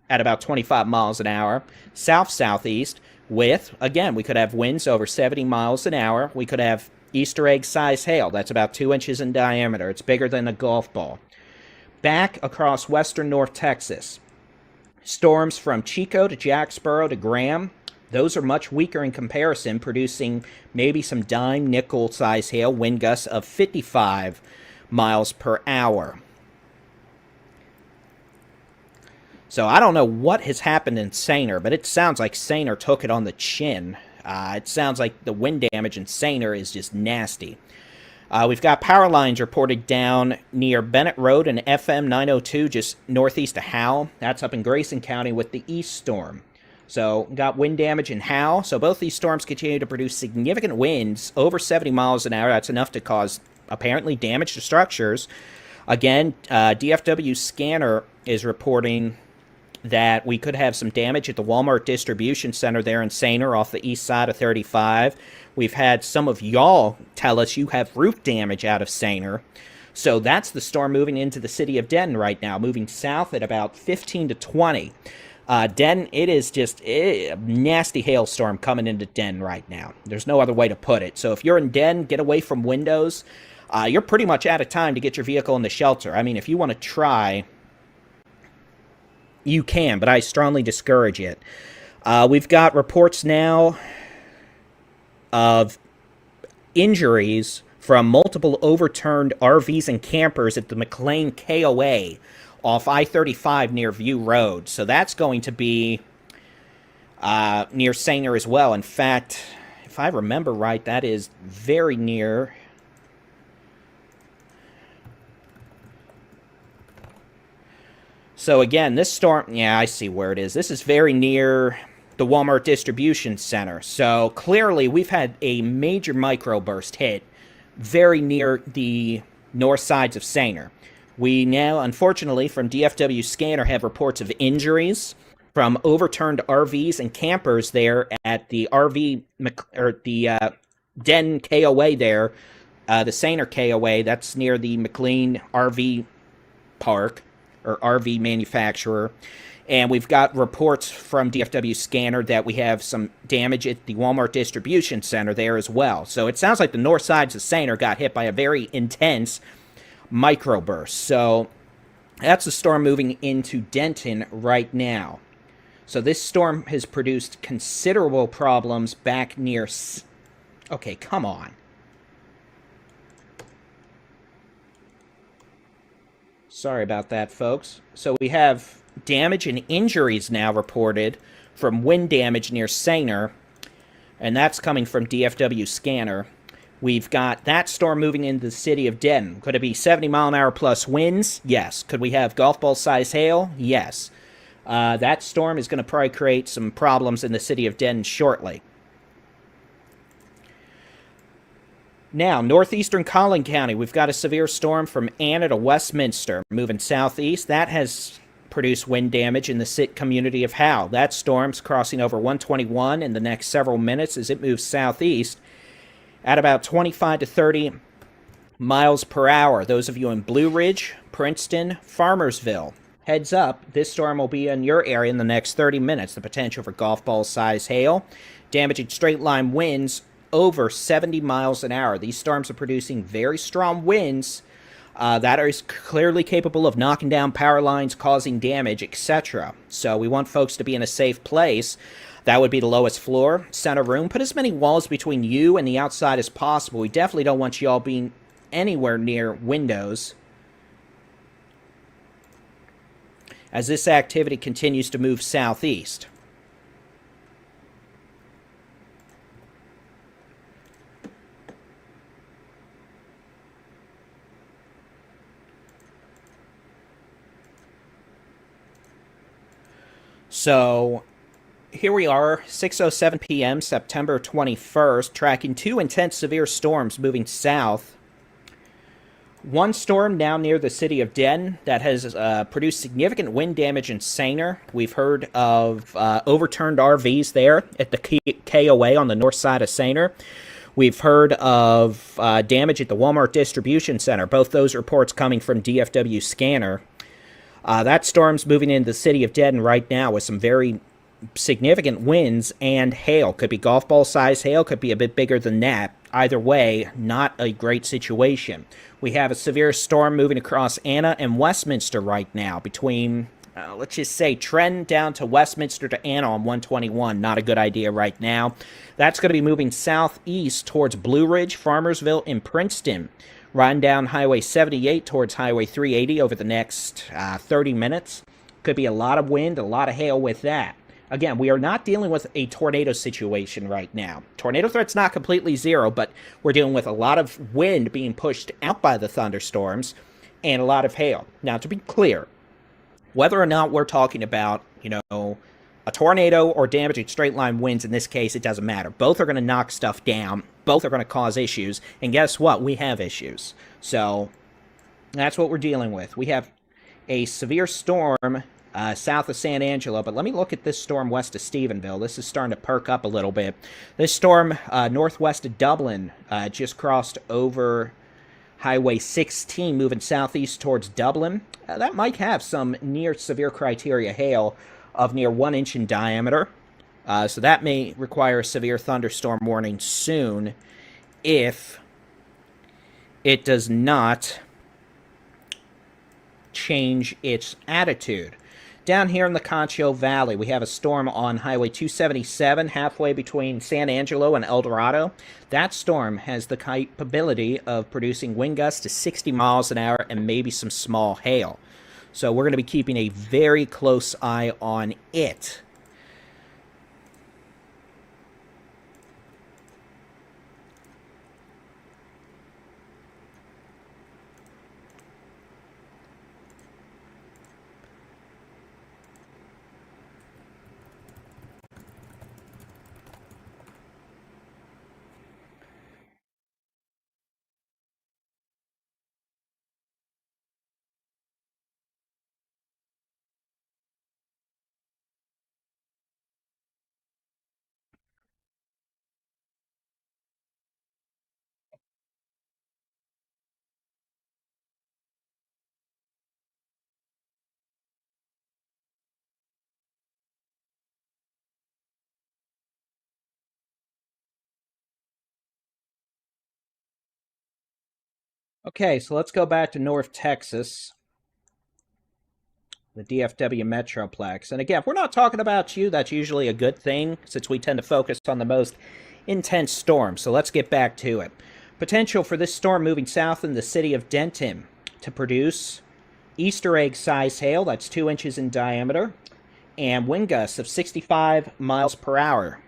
at about 25 miles an hour, south-southeast with, again, we could have winds over 70 miles an hour. We could have Easter egg size hail. That's about 2 inches in diameter. It's bigger than a golf ball. Back across western North Texas. Storms from Chico to Jacksboro to Graham. Those are much weaker in comparison, producing maybe some dime, nickel size hail, wind gusts of 55 miles per hour. So I don't know what has happened in Sainer, but it sounds like Sainer took it on the chin. It sounds like the wind damage in Sainer is just nasty. We've got power lines reported down near Bennett Road and FM 902, just northeast of Howell. That's up in Grayson County with the east storm. So, got wind damage in Howell. So, both these storms continue to produce significant winds over 70 miles an hour. That's enough to cause, apparently, damage to structures. Again, DFW scanner is reporting that we could have some damage at the Walmart distribution center there in Sainer off the east side of 35. We've had some of y'all tell us you have roof damage out of Sainer. So that's the storm moving into the city of Denton right now, moving south at about 15 to 20. Denton, it is just a nasty hailstorm coming into Denton right now. There's no other way to put it. So if you're in Denton, get away from windows. You're pretty much out of time to get your vehicle in the shelter. I mean, if you want to try, you can, but I strongly discourage it. We've got reports now of injuries from multiple overturned RVs and campers at the McLean KOA off I-35 near View Road. So that's going to be near Sainer as well. In fact, if I remember right, that is very near. So again, this storm, yeah, I see where it is. This is very near the Walmart distribution center. So clearly we've had a major microburst hit very near the north sides of Saner. We now, unfortunately, from DFW Scanner, have reports of injuries from overturned RVs and campers there at the RV or the Den KOA there, the Saner KOA. That's near the McLean RV park or RV manufacturer. And we've got reports from DFW Scanner that we have some damage at the Walmart distribution center there as well. So it sounds like the north sides of Saner got hit by a very intense microburst. So that's the storm moving into Denton right now. So this storm has produced considerable problems back near... Okay, come on. Sorry about that, folks. So we have damage and injuries now reported from wind damage near Saner, and that's coming from DFW Scanner. We've got that storm moving into the city of Denton. Could it be 70-mile-an-hour plus winds? Yes. Could we have golf ball size hail? Yes. That storm is going to probably create some problems in the city of Denton shortly. Now, northeastern Collin County, we've got a severe storm from Anna to Westminster, moving southeast. That has produced wind damage in the community of Howe. That storm's crossing over 121 in the next several minutes as it moves southeast at about 25 to 30 miles per hour. Those of you in Blue Ridge, Princeton, Farmersville, heads up, this storm will be in your area in the next 30 minutes. The potential for golf ball size hail, damaging straight line winds over 70 miles an hour. These storms are producing very strong winds that are clearly capable of knocking down power lines, causing damage, etc. So we want folks to be in a safe place. That would be the lowest floor, center room. Put as many walls between you and the outside as possible. We definitely don't want you all being anywhere near windows as this activity continues to move southeast. So here we are, 6:07 p.m., September 21st, tracking two intense severe storms moving south. One storm now near the city of Denton that has produced significant wind damage in Saner. We've heard of overturned RVs there at the KOA on the north side of Saner. We've heard of damage at the Walmart distribution center. Both those reports coming from DFW Scanner. That storm's moving into the city of Denton right now with some very significant winds and hail. Could be golf ball size hail, could be a bit bigger than that. Either way, not a great situation. We have a severe storm moving across Anna and Westminster right now between, let's just say, Trenton down to Westminster to Anna on 121. Not a good idea right now. That's going to be moving southeast towards Blue Ridge, Farmersville, and Princeton. Riding down Highway 78 towards Highway 380 over the next 30 minutes. Could be a lot of wind, a lot of hail with that. Again, we are not dealing with a tornado situation right now. Tornado threat's not completely zero, but we're dealing with a lot of wind being pushed out by the thunderstorms and a lot of hail. Now, to be clear, whether or not we're talking about, a tornado or damaging straight line winds, in this case, it doesn't matter. Both are going to knock stuff down. Both are going to cause issues. And guess what? We have issues. So that's what we're dealing with. We have a severe storm south of San Angelo, but let me look at this storm west of Stephenville. This is starting to perk up a little bit. This storm northwest of Dublin just crossed over Highway 16, moving southeast towards Dublin. That might have some near severe criteria hail of near 1 inch in diameter. So that may require a severe thunderstorm warning soon if it does not change its attitude. Down here in the Concho Valley, we have a storm on Highway 277, halfway between San Angelo and El Dorado. That storm has the capability of producing wind gusts to 60 miles an hour and maybe some small hail. So we're going to be keeping a very close eye on it. Okay, so let's go back to North Texas, the DFW Metroplex. And again, if we're not talking about you, that's usually a good thing since we tend to focus on the most intense storms. So let's get back to it. Potential for this storm moving south in the city of Denton to produce Easter egg size hail, that's 2 inches in diameter, and wind gusts of 65 miles per hour.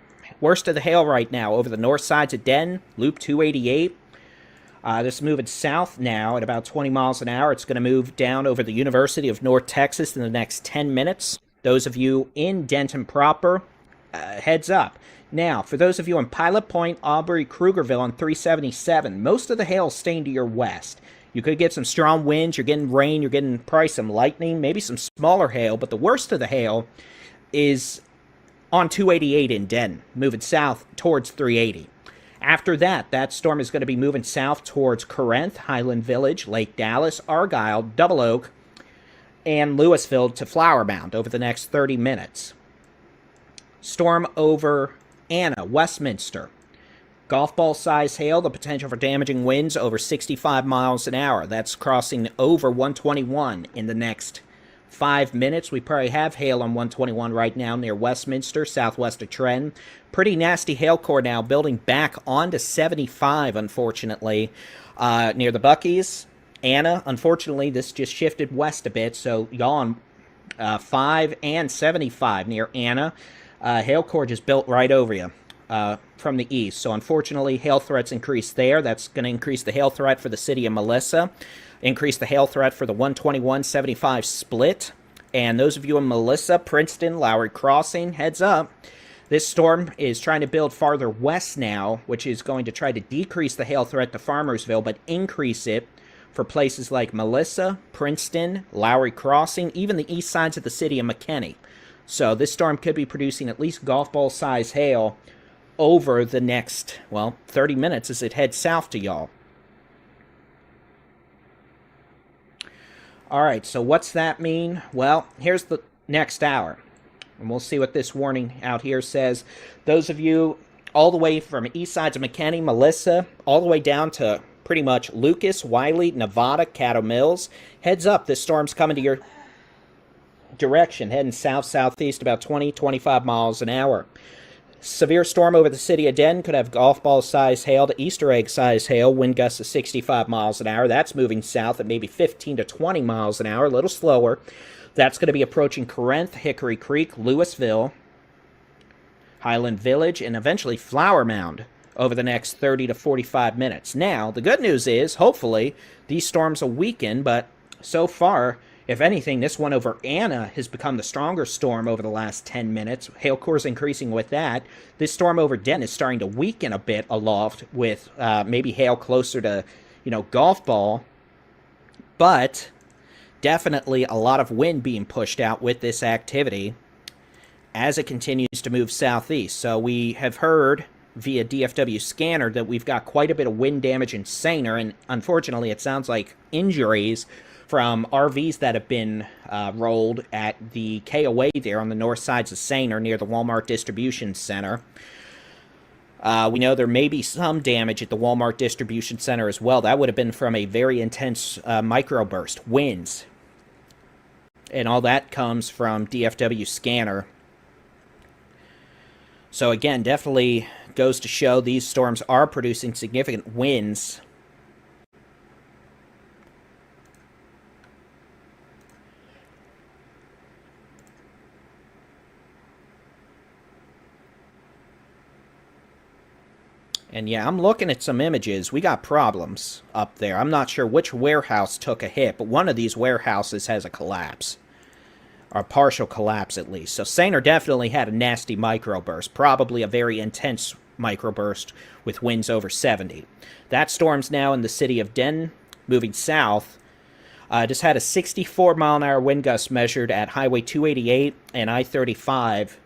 Worst of the hail right now over the north sides of Denton, Loop 288. This is moving south now at about 20 miles an hour. It's going to move down over the University of North Texas in the next 10 minutes. Those of you in Denton proper, heads up. Now, for those of you in Pilot Point, Aubrey, Krugerville on 377, most of the hail is staying to your west. You could get some strong winds, you're getting rain, you're getting probably some lightning, maybe some smaller hail, but the worst of the hail is on 288 in Denton, moving south towards 380. After that, that storm is going to be moving south towards Corinth, Highland Village, Lake Dallas, Argyle, Double Oak, and Louisville to Flower Mound over the next 30 minutes. Storm over Anna, Westminster. Golf ball size hail, the potential for damaging winds over 65 miles an hour. That's crossing over 121 in the next 5 minutes. We probably have hail on 121 right now near Westminster, southwest of Trenton. Pretty nasty hail core now, building back onto 75, unfortunately, near the Buc-ee's. Anna, unfortunately, this just shifted west a bit, so y'all on 5 and 75 near Anna. Hail core just built right over you from the east. So unfortunately, hail threats increase there. That's going to increase the hail threat for the city of Melissa, increase the hail threat for the 121-75 split. And those of you in Melissa, Princeton, Lowry Crossing, heads up. This storm is trying to build farther west now, which is going to try to decrease the hail threat to Farmersville, but increase it for places like Melissa, Princeton, Lowry Crossing, even the east sides of the city of McKinney. So this storm could be producing at least golf ball size hail over the next, 30 minutes as it heads south to y'all. All right, so what's that mean? Well, here's the next hour, and we'll see what this warning out here says. Those of you all the way from east sides of McKinney, Melissa, all the way down to pretty much Lucas, Wiley, Nevada, Caddo Mills, heads up, this storm's coming to your direction, heading south-southeast about 20-25 miles an hour. Severe storm over the city of Denton could have golf ball size hail to Easter egg size hail, wind gusts of 65 miles an hour. That's moving south at maybe 15 to 20 miles an hour, a little slower. That's going to be approaching Corinth, Hickory Creek, Louisville, Highland Village, and eventually Flower Mound over the next 30 to 45 minutes. Now, the good news is, hopefully, these storms will weaken, but so far, if anything, this one over Anna has become the stronger storm over the last 10 minutes. Hail core is increasing with that. This storm over Denton is starting to weaken a bit aloft with maybe hail closer to, golf ball. But definitely a lot of wind being pushed out with this activity as it continues to move southeast. So we have heard via DFW scanner that we've got quite a bit of wind damage in Saner, and unfortunately it sounds like injuries from RVs that have been rolled at the KOA there on the north sides of Saner near the Walmart Distribution Center. We know there may be some damage at the Walmart Distribution Center as well. That would have been from a very intense microburst, winds. And all that comes from DFW scanner. So again, definitely goes to show these storms are producing significant winds. And yeah, I'm looking at some images. We got problems up there. I'm not sure which warehouse took a hit, but one of these warehouses has a collapse. Or a partial collapse, at least. So Saner definitely had a nasty microburst. Probably a very intense microburst with winds over 70. That storm's now in the city of Denton, moving south. Just had a 64-mile-an-hour wind gust measured at Highway 288 and I-35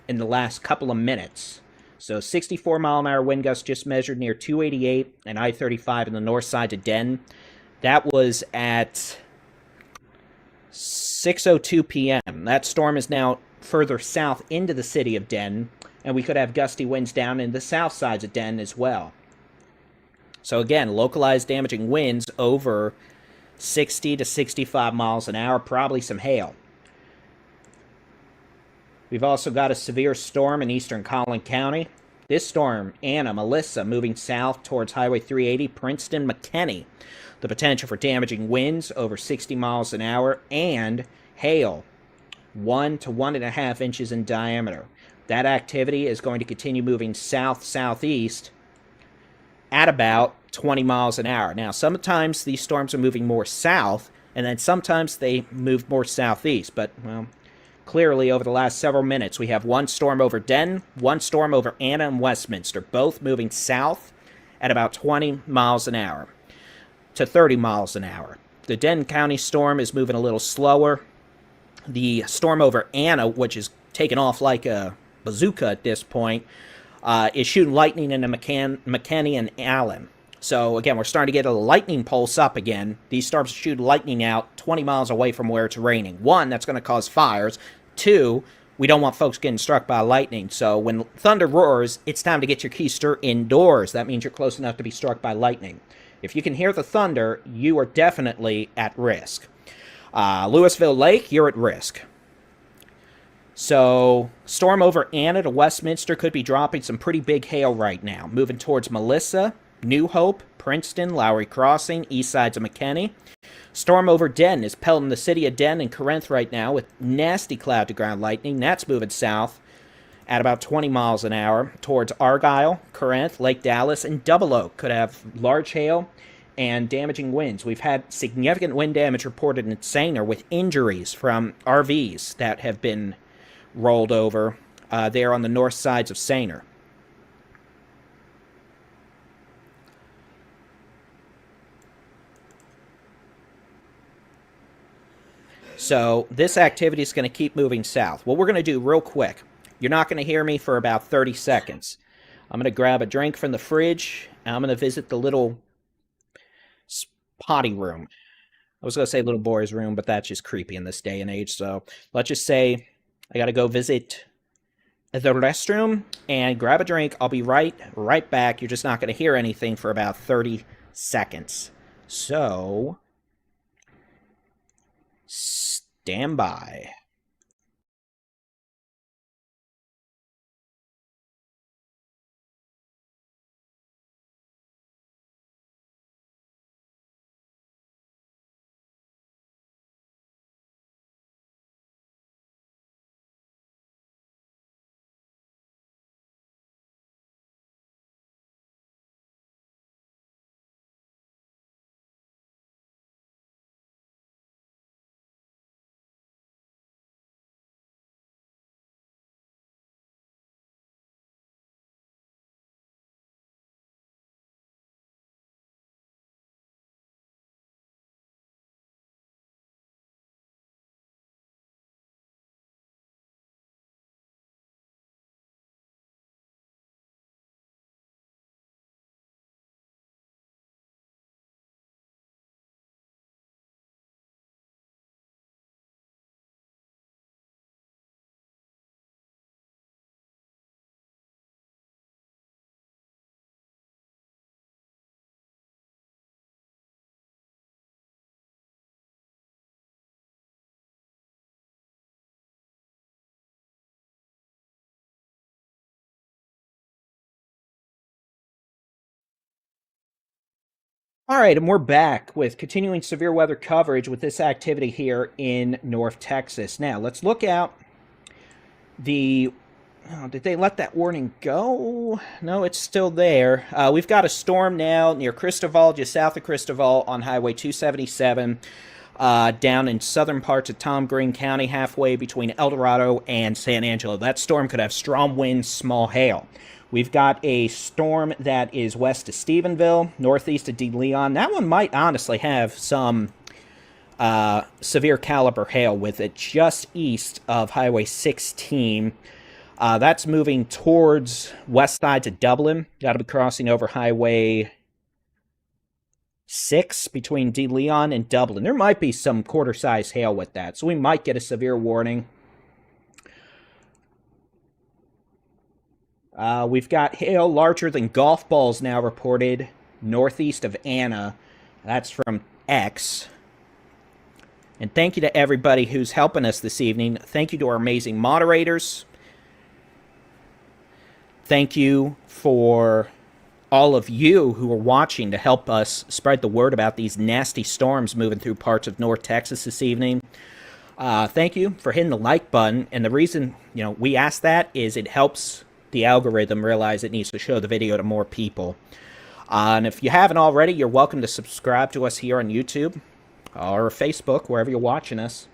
in the last couple of minutes. So 64-mile-an-hour wind gust just measured near 288 and I-35 in the north side of Denton. That was at 6:02 p.m. That storm is now further south into the city of Denton, and we could have gusty winds down in the south sides of Denton as well. So again, localized damaging winds over 60 to 65 miles an hour, probably some hail. We've also got a severe storm in eastern Collin County. This storm, Anna, Melissa, moving south towards Highway 380, Princeton, McKinney. The potential for damaging winds over 60 miles an hour and hail 1 to 1.5 inches in diameter. That activity is going to continue moving south-southeast at about 20 miles an hour. Now, sometimes these storms are moving more south, and then sometimes they move more southeast. But, well, clearly over the last several minutes, we have one storm over Denton, one storm over Anna and Westminster, both moving south at about 20 miles an hour to 30 miles an hour. The Denton County storm is moving a little slower. The storm over Anna, which is taking off like a bazooka at this point, is shooting lightning into McKinney and Allen. So, again, we're starting to get a lightning pulse up again. These storms shoot lightning out 20 miles away from where it's raining. One, that's going to cause fires. Two, we don't want folks getting struck by lightning. So when thunder roars, it's time to get your keister indoors. That means you're close enough to be struck by lightning. If you can hear the thunder, you are definitely at risk. Louisville Lake, you're at risk. So, storm over Anna to Westminster could be dropping some pretty big hail right now. Moving towards Melissa, New Hope, Princeton, Lowry Crossing, east sides of McKinney. Storm over Denton is pelting the city of Denton and Corinth right now with nasty cloud-to-ground lightning. That's moving south at about 20 miles an hour towards Argyle, Corinth, Lake Dallas, and Double Oak. Could have large hail and damaging winds. We've had significant wind damage reported in Sainer with injuries from RVs that have been rolled over there on the north sides of Sainer. So this activity is going to keep moving south. What we're going to do real quick, you're not going to hear me for about 30 seconds. I'm going to grab a drink from the fridge, and I'm going to visit the little potty room. I was going to say little boy's room, but that's just creepy in this day and age. So let's just say I got to go visit the restroom and grab a drink. I'll be right back. You're just not going to hear anything for about 30 seconds. So stand by. All right, and we're back with continuing severe weather coverage with this activity here in North Texas. Now, let's look out the... Oh, did they let that warning go? No, it's still there. We've got a storm now near Cristoval, just south of Cristoval on Highway 277, down in southern parts of Tom Green County, halfway between El Dorado and San Angelo. That storm could have strong winds, small hail. We've got a storm that is west of Stephenville, northeast of De Leon. That one might honestly have some severe caliber hail with it just east of Highway 16. That's moving towards west sides of Dublin. Got to be crossing over Highway 6 between De Leon and Dublin. There might be some quarter-size hail with that, so we might get a severe warning. We've got hail larger than golf balls now reported northeast of Anna. That's from X. And thank you to everybody who's helping us this evening. Thank you to our amazing moderators. Thank you for all of you who are watching to help us spread the word about these nasty storms moving through parts of North Texas this evening. Thank you for hitting the like button. And the reason, we ask that is it helps the algorithm realize it needs to show the video to more people. And if you haven't already, you're welcome to subscribe to us here on YouTube or Facebook, wherever you're watching us,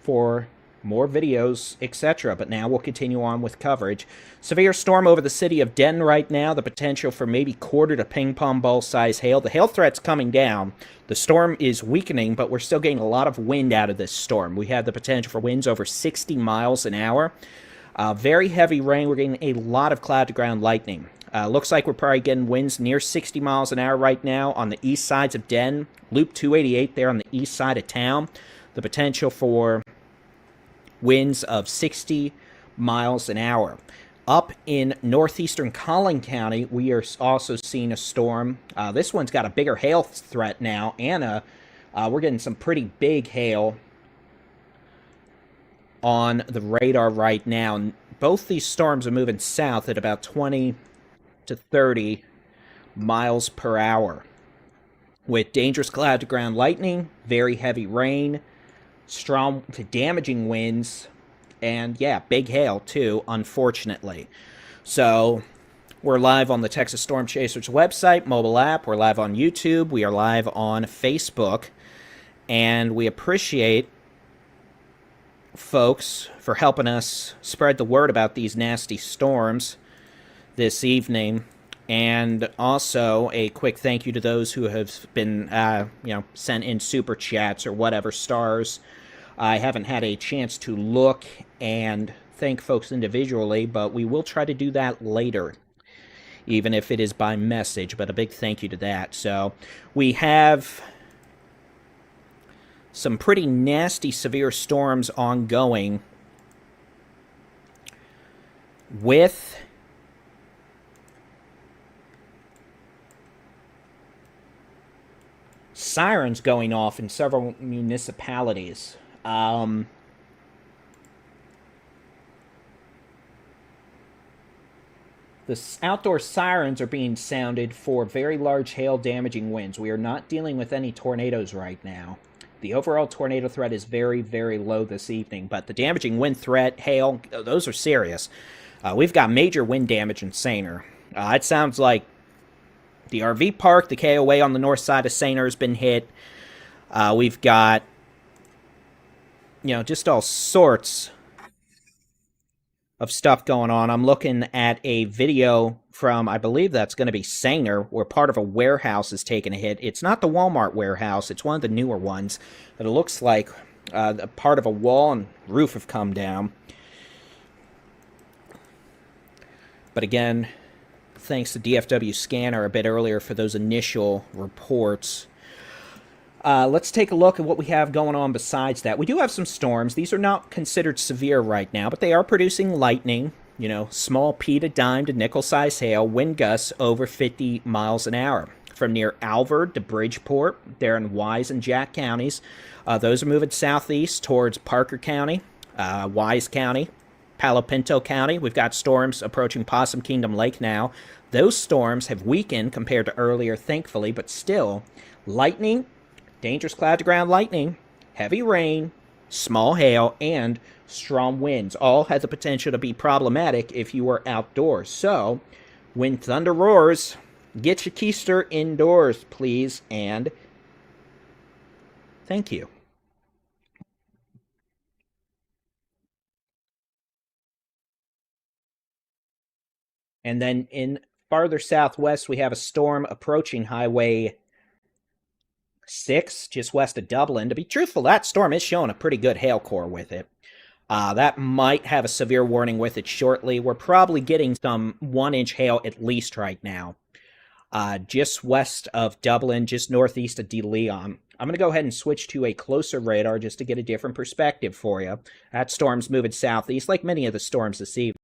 for more videos, etc. But now we'll continue on with coverage. Severe storm over the city of Denton right now. The potential for maybe quarter to ping pong ball size hail. The hail threat's coming down. The storm is weakening, but we're still getting a lot of wind out of this storm. We have the potential for winds over 60 miles an hour. Very heavy rain. We're getting a lot of cloud-to-ground lightning. Looks like we're probably getting winds near 60 miles an hour right now on the east sides of Denton. Loop 288 there on the east side of town. The potential for winds of 60 miles an hour. Up in northeastern Collin County, we are also seeing a storm. This one's got a bigger hail threat now. Anna, we're getting some pretty big hail on the radar right now. And both these storms are moving south at about 20 to 30 miles per hour with dangerous cloud-to-ground lightning, very heavy rain, strong to damaging winds, and big hail too, unfortunately. So we're live on the Texas Storm Chasers website, mobile app. We're live on YouTube. We are live on Facebook. And we appreciate folks for helping us spread the word about these nasty storms this evening. And also a quick thank you to those who have been, sent in super chats or whatever, stars. I haven't had a chance to look and thank folks individually, but we will try to do that later, even if it is by message, but a big thank you to that. So we have some pretty nasty, severe storms ongoing with sirens going off in several municipalities. The outdoor sirens are being sounded for very large hail damaging winds. We are not dealing with any tornadoes right now. The overall tornado threat is very, very low this evening, but the damaging wind threat, hail, those are serious. We've got major wind damage in Sainer. It sounds like the RV park, the KOA on the north side of Sainer has been hit. We've got, just all sorts of stuff going on. I'm looking at a video from, I believe that's going to be Sainer, where part of a warehouse is taking a hit. It's not the Walmart warehouse. It's one of the newer ones. But it looks like a part of a wall and roof have come down. But again, thanks to DFW Scanner a bit earlier for those initial reports. Let's take a look at what we have going on besides that. We do have some storms. These are not considered severe right now, but they are producing lightning, small pea to dime to nickel-size hail, wind gusts over 50 miles an hour. From near Alvord to Bridgeport, there in Wise and Jack counties. Those are moving southeast towards Parker County, Wise County, Palo Pinto County. We've got storms approaching Possum Kingdom Lake now. Those storms have weakened compared to earlier, thankfully, but still, lightning, dangerous cloud-to-ground lightning, heavy rain, small hail, and strong winds all have the potential to be problematic if you are outdoors. So, when thunder roars, get your keister indoors, please, and thank you. And then in farther southwest, we have a storm approaching Highway 6, just west of Dublin. To be truthful, that storm is showing a pretty good hail core with it. That might have a severe warning with it shortly. We're probably getting some 1-inch hail at least right now. Just west of Dublin, just northeast of De Leon. I'm going to go ahead and switch to a closer radar just to get a different perspective for you. That storm's moving southeast, like many of the storms this evening.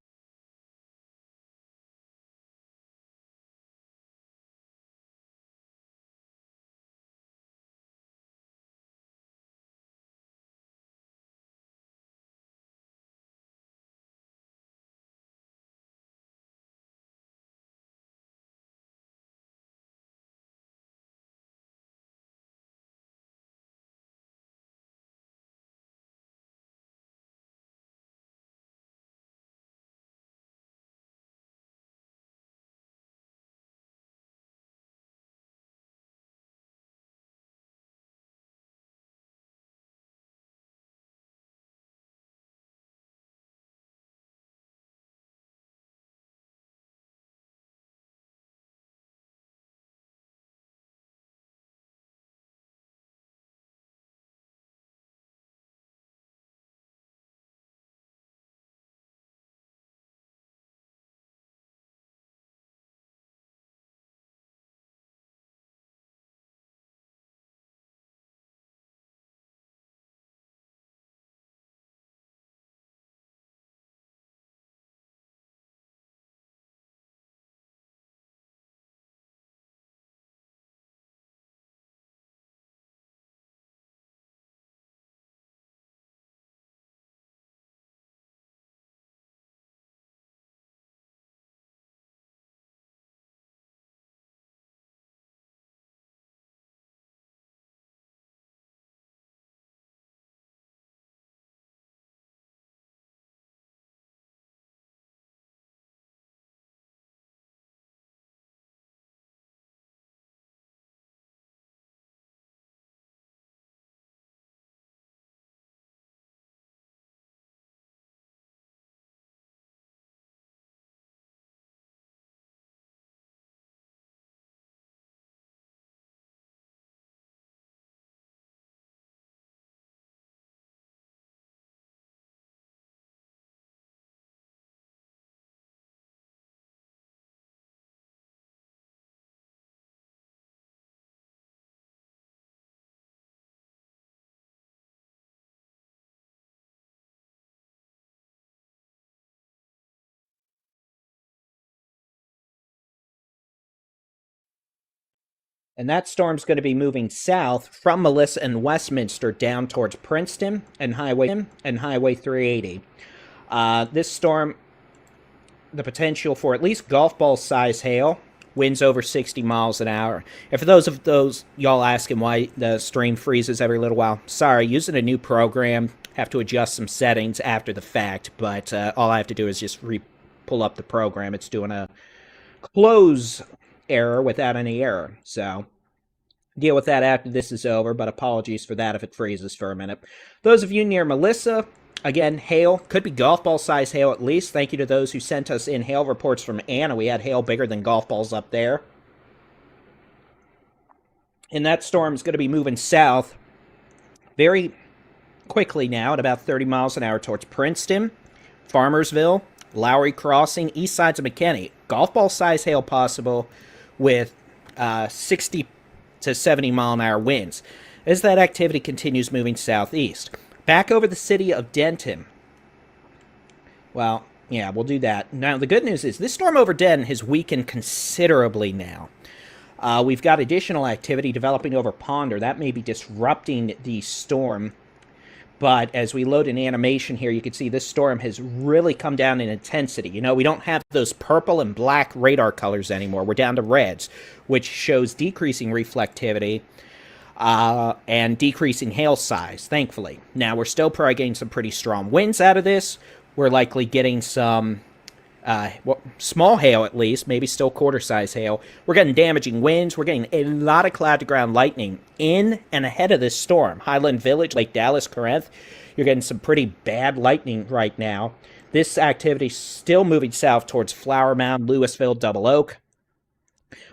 And that storm's going to be moving south from Melissa and Westminster down towards Princeton and Highway 380. This storm, the potential for at least golf ball size hail, winds over 60 miles an hour. And for those y'all asking why the stream freezes every little while, sorry, using a new program, have to adjust some settings after the fact, but all I have to do is just pull up the program. It's doing a close error without any error, so deal with that after this is over, but apologies for that if it freezes for a minute. Those of you near Melissa, again, hail, could be golf ball size hail at least. Thank you to those who sent us in hail reports from Anna. We had hail bigger than golf balls up there. And that storm is going to be moving south very quickly now at about 30 miles an hour towards Princeton, Farmersville, Lowry Crossing, east sides of McKinney. Golf ball size hail possible with 60 to 70 mile an hour winds as that activity continues moving southeast. Back over the city of Denton. Well, yeah, we'll do that. Now, the good news is this storm over Denton has weakened considerably now. We've got additional activity developing over Ponder. That may be disrupting the storm. But as we load an animation here, you can see this storm has really come down in intensity. You know, we don't have those purple and black radar colors anymore. We're down to reds, which shows decreasing reflectivity and decreasing hail size, thankfully. Now, we're still probably getting some pretty strong winds out of this. We're likely getting some small hail at least, maybe still quarter-size hail. We're getting damaging winds. We're getting a lot of cloud-to-ground lightning in and ahead of this storm. Highland Village, Lake Dallas, Corinth, you're getting some pretty bad lightning right now. This activity is still moving south towards Flower Mound, Louisville, Double Oak.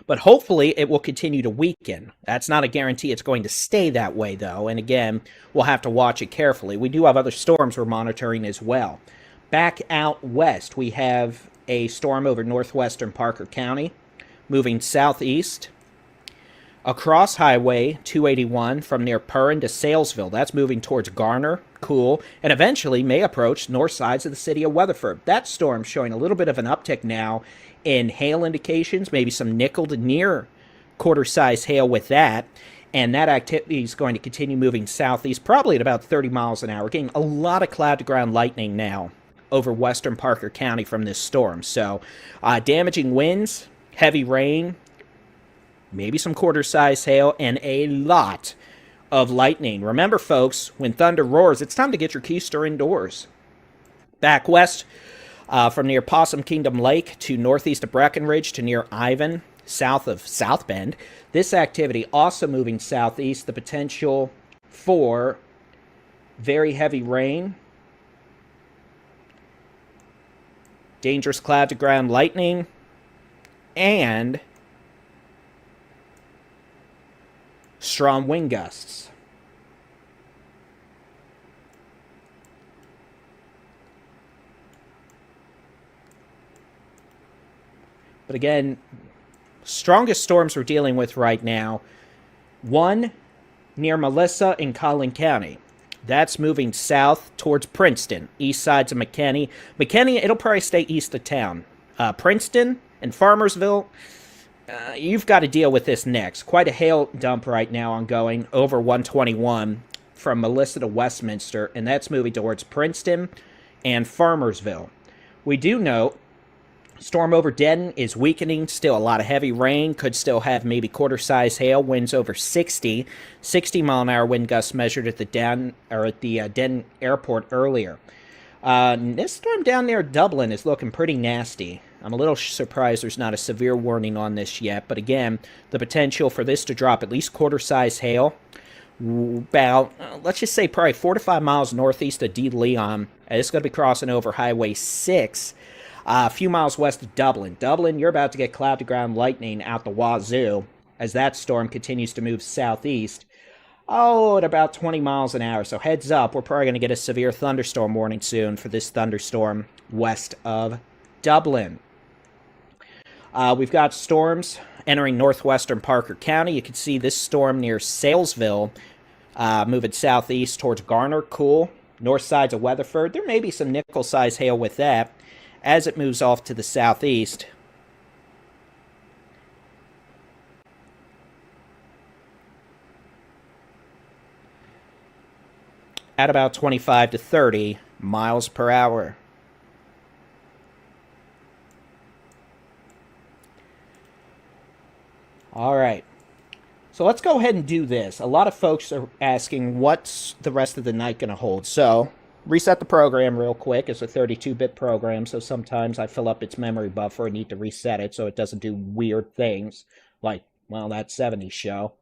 But hopefully it will continue to weaken. That's not a guarantee it's going to stay that way, though. And again, we'll have to watch it carefully. We do have other storms we're monitoring as well. Back out west, we have a storm over northwestern Parker County, moving southeast across Highway 281 from near Perrin to Salesville. That's moving towards Garner, cool, and eventually may approach north sides of the city of Weatherford. That storm showing a little bit of an uptick now in hail indications, maybe some nickel to near quarter-size hail with that. And that activity is going to continue moving southeast, probably at about 30 miles an hour. We're getting a lot of cloud-to-ground lightning now over western Parker County from this storm. So damaging winds, heavy rain, maybe some quarter-size hail, and a lot of lightning. Remember, folks, when thunder roars, it's time to get your keister indoors. Back west, from near Possum Kingdom Lake to northeast of Breckenridge to near Ivan, south of South Bend. This activity also moving southeast, the potential for very heavy rain, dangerous cloud-to-ground lightning, and strong wind gusts. But again, strongest storms we're dealing with right now, one near Melissa in Collin County. That's moving south towards Princeton, east sides of McKinney. McKinney, it'll probably stay east of town. Princeton and Farmersville, you've got to deal with this next. Quite a hail dump right now ongoing over 121 from Melissa to Westminster, and that's moving towards Princeton and Farmersville. We do note storm over Denton is weakening. Still a lot of heavy rain. Could still have maybe quarter-size hail. Winds over 60 mile-an-hour wind gusts measured at the Denton airport earlier. This storm down near Dublin is looking pretty nasty. I'm a little surprised there's not a severe warning on this yet. But again, the potential for this to drop at least quarter-size hail. About, let's just say probably 4 to 5 miles northeast of De Leon. It's going to be crossing over Highway 6. A few miles west of Dublin. Dublin, you're about to get cloud-to-ground lightning out the wazoo as that storm continues to move southeast. At about 20 miles an hour. So heads up, we're probably going to get a severe thunderstorm warning soon for this thunderstorm west of Dublin. We've got storms entering northwestern Parker County. You can see this storm near Salesville moving southeast towards Garner, cool. North sides of Weatherford. There may be some nickel-size hail with that as it moves off to the southeast. at about 25 to 30 miles per hour. All right. So let's go ahead and do this. A lot of folks are asking what's the rest of the night going to hold. So reset the program real quick. It's a 32-bit program, so sometimes I fill up its memory buffer and need to reset it so it doesn't do weird things like, well, that 70s show.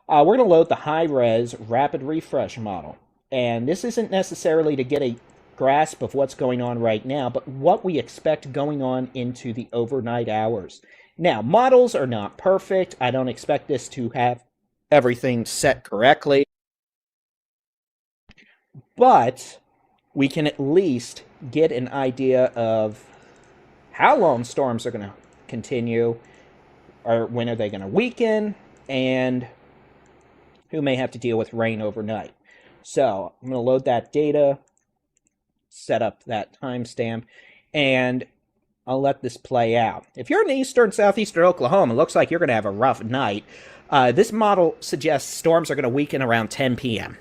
We're going to load the high-res rapid refresh model. And this isn't necessarily to get a grasp of what's going on right now, but what we expect going on into the overnight hours. Now, models are not perfect. I don't expect this to have everything set correctly. But we can at least get an idea of how long storms are going to continue, or when are they going to weaken, and who may have to deal with rain overnight. So I'm going to load that data, set up that timestamp, and I'll let this play out. If you're in eastern, southeastern Oklahoma, it looks like you're going to have a rough night. This model suggests storms are going to weaken around 10 p.m.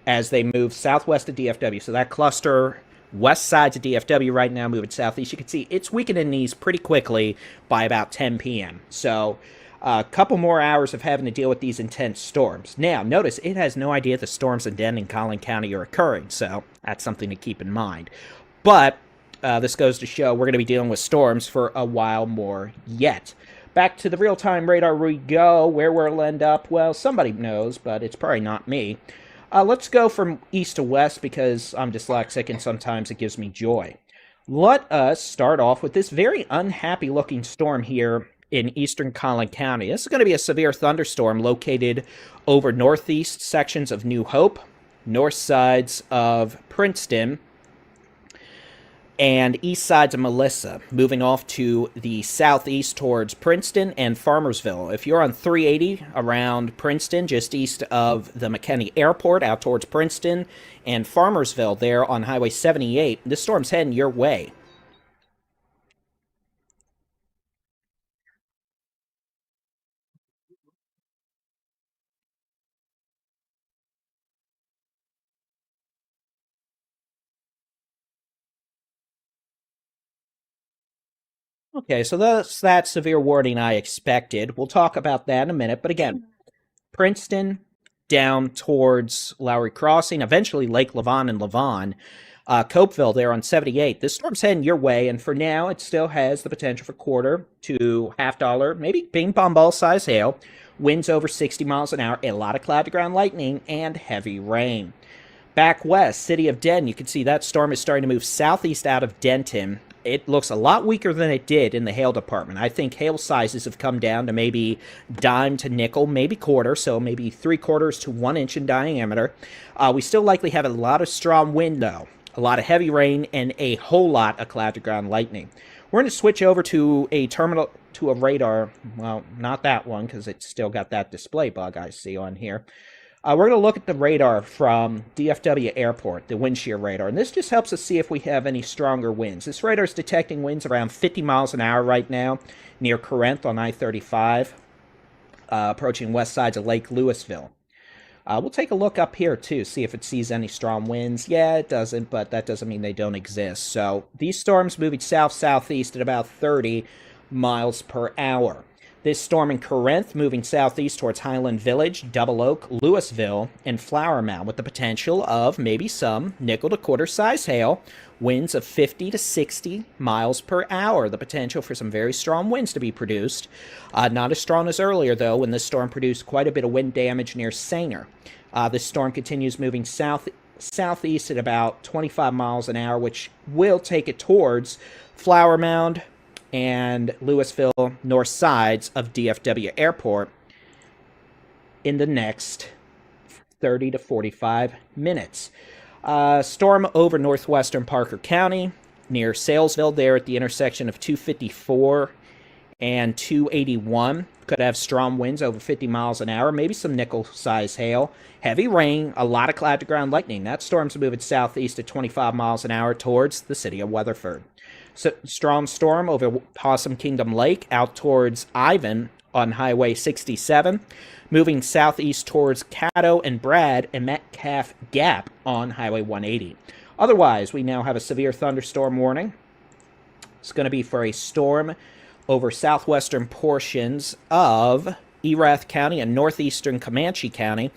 as they move southwest of DFW. So that cluster west sides of DFW right now moving southeast. You can see it's weakening these pretty quickly by about 10 p.m. So a couple more hours of having to deal with these intense storms. Now, notice it has no idea the storms in Denton and Collin County are occurring, so that's something to keep in mind. But this goes to show we're going to be dealing with storms for a while more yet. Back to the real-time radar we go. Where we'll end up, well, somebody knows, but it's probably not me. Let's go from east to west because I'm dyslexic and sometimes it gives me joy. Let us start off with this very unhappy-looking storm here in eastern Collin County. This is going to be a severe thunderstorm located over northeast sections of New Hope, north sides of Princeton, and east sides of Melissa, moving off to the southeast towards Princeton and Farmersville. If you're on 380 around Princeton, just east of the McKinney Airport, out towards Princeton, and Farmersville there on Highway 78, this storm's heading your way. Okay, so that's that severe warning I expected. We'll talk about that in a minute. But again, Princeton down towards Lowry Crossing, eventually Lake Levon and Levon, Copeville there on 78. This storm's heading your way, and for now, it still has the potential for quarter to $half, maybe ping pong ball size hail, winds over 60 miles an hour, a lot of cloud-to-ground lightning, and heavy rain. Back west, city of Denton, you can see that storm is starting to move southeast out of Denton. It looks a lot weaker than it did in the hail department. I think hail sizes have come down to maybe dime to nickel, maybe quarter, so maybe 3/4 to 1 inch in diameter. We still likely have a lot of strong wind, though, a lot of heavy rain, and a whole lot of cloud-to-ground lightning. We're going to switch over to a terminal, to a radar. Well, not that one, because it's still got that display bug I see on here. We're going to look at the radar from DFW Airport, the wind shear radar, and this just helps us see if we have any stronger winds. This radar is detecting winds around 50 miles an hour right now near Corinth on I-35, approaching west sides of Lake Louisville. We'll take a look up here, too, see if it sees any strong winds. Yeah, it doesn't, but that doesn't mean they don't exist. So these storms moving south-southeast at about 30 miles per hour. This storm in Corinth moving southeast towards Highland Village, Double Oak, Louisville, and Flower Mound with the potential of maybe some nickel to quarter size hail, winds of 50 to 60 miles per hour. The potential for some very strong winds to be produced. Not as strong as earlier, though, when this storm produced quite a bit of wind damage near Sanger. This storm continues moving southeast at about 25 miles an hour, which will take it towards Flower Mound and Louisville north sides of DFW Airport in the next 30 to 45 minutes. Storm over northwestern Parker County near Salesville there at the intersection of 254 and 281. Could have strong winds over 50 miles an hour, maybe some nickel-size hail. Heavy rain, a lot of cloud-to-ground lightning. That storm's moving southeast at 25 miles an hour towards the city of Weatherford. So, strong storm over Possum Kingdom Lake out towards Ivan on Highway 67, moving southeast towards Caddo and Brad and Metcalf Gap on Highway 180. Otherwise, we now have a severe thunderstorm warning. It's going to be for a storm over southwestern portions of Erath County and northeastern Comanche County.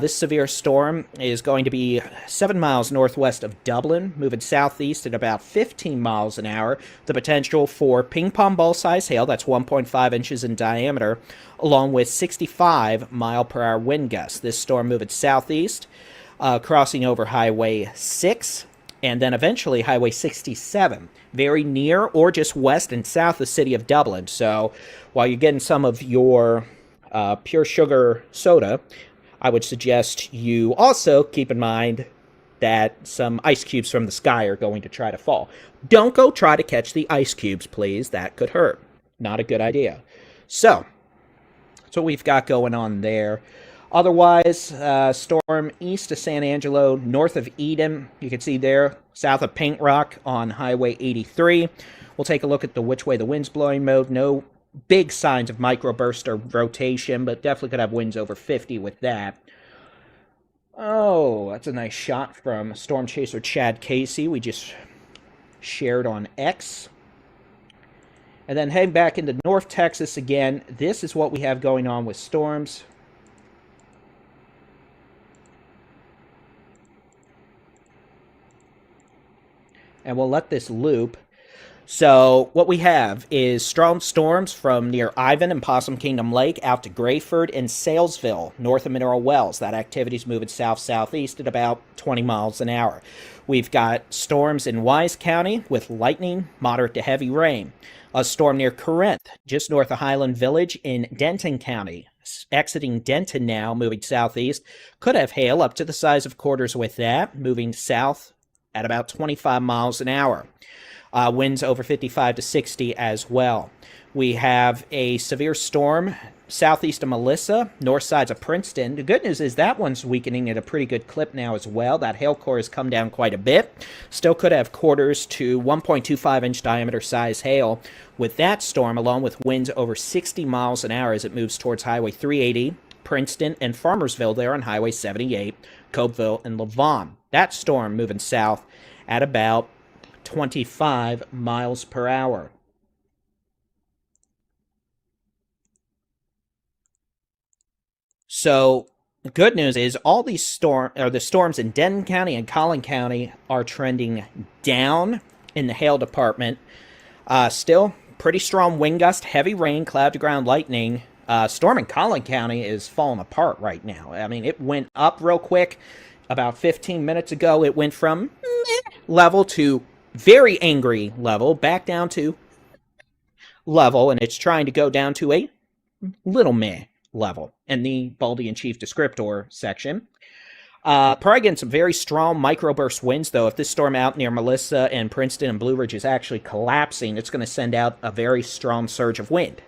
This severe storm is going to be 7 miles northwest of Dublin, moving southeast at about 15 miles an hour. The potential for ping pong ball size hail, that's 1.5 inches in diameter, along with 65 mile per hour wind gusts. This storm moving southeast, crossing over Highway 6, and then eventually Highway 67, very near or just west and south of the city of Dublin. So while you're getting some of your pure sugar soda, I would suggest you also keep in mind that some ice cubes from the sky are going to try to fall. Don't go try to catch the ice cubes, please. That could hurt. Not a good idea. So, that's what we've got going on there. Otherwise, storm east of San Angelo, north of Eden. You can see there, south of Paint Rock on Highway 83. We'll take a look at the which way the wind's blowing mode. No big signs of microburst or rotation, but definitely could have winds over 50 with that. Oh, that's a nice shot from Storm Chaser Chad Casey. We just shared on X. And then heading back into North Texas again. This is what we have going on with storms. And we'll let this loop. So what we have is strong storms from near Ivan and Possum Kingdom Lake out to Grayford and Salesville, north of Mineral Wells. That activity is moving south-southeast at about 20 miles an hour. We've got storms in Wise County with lightning, moderate to heavy rain. A storm near Corinth, just north of Highland Village in Denton County. Exiting Denton now, moving southeast. Could have hail up to the size of quarters with that, moving south at about 25 miles an hour. Winds over 55 to 60 as well. We have a severe storm southeast of Melissa, north sides of Princeton. The good news is that one's weakening at a pretty good clip now as well. That hail core has come down quite a bit. Still could have quarters to 1.25 inch diameter size hail with that storm, along with winds over 60 miles an hour as it moves towards Highway 380, Princeton, and Farmersville there on Highway 78, Cobeville, and Levon. That storm moving south at about 25 miles per hour. So the good news is all these the storms in Denton County and Collin County are trending down in the hail department. Still pretty strong wind gust, heavy rain, cloud to ground lightning. Storm in Collin County is falling apart right now. I mean, it went up real quick. About 15 minutes ago, it went from level to very angry level, back down to level, and it's trying to go down to a little meh level in the Baldy-in-Chief descriptor section. Probably getting some very strong microburst winds, though. If this storm out near Melissa and Princeton and Blue Ridge is actually collapsing, it's going to send out a very strong surge of wind.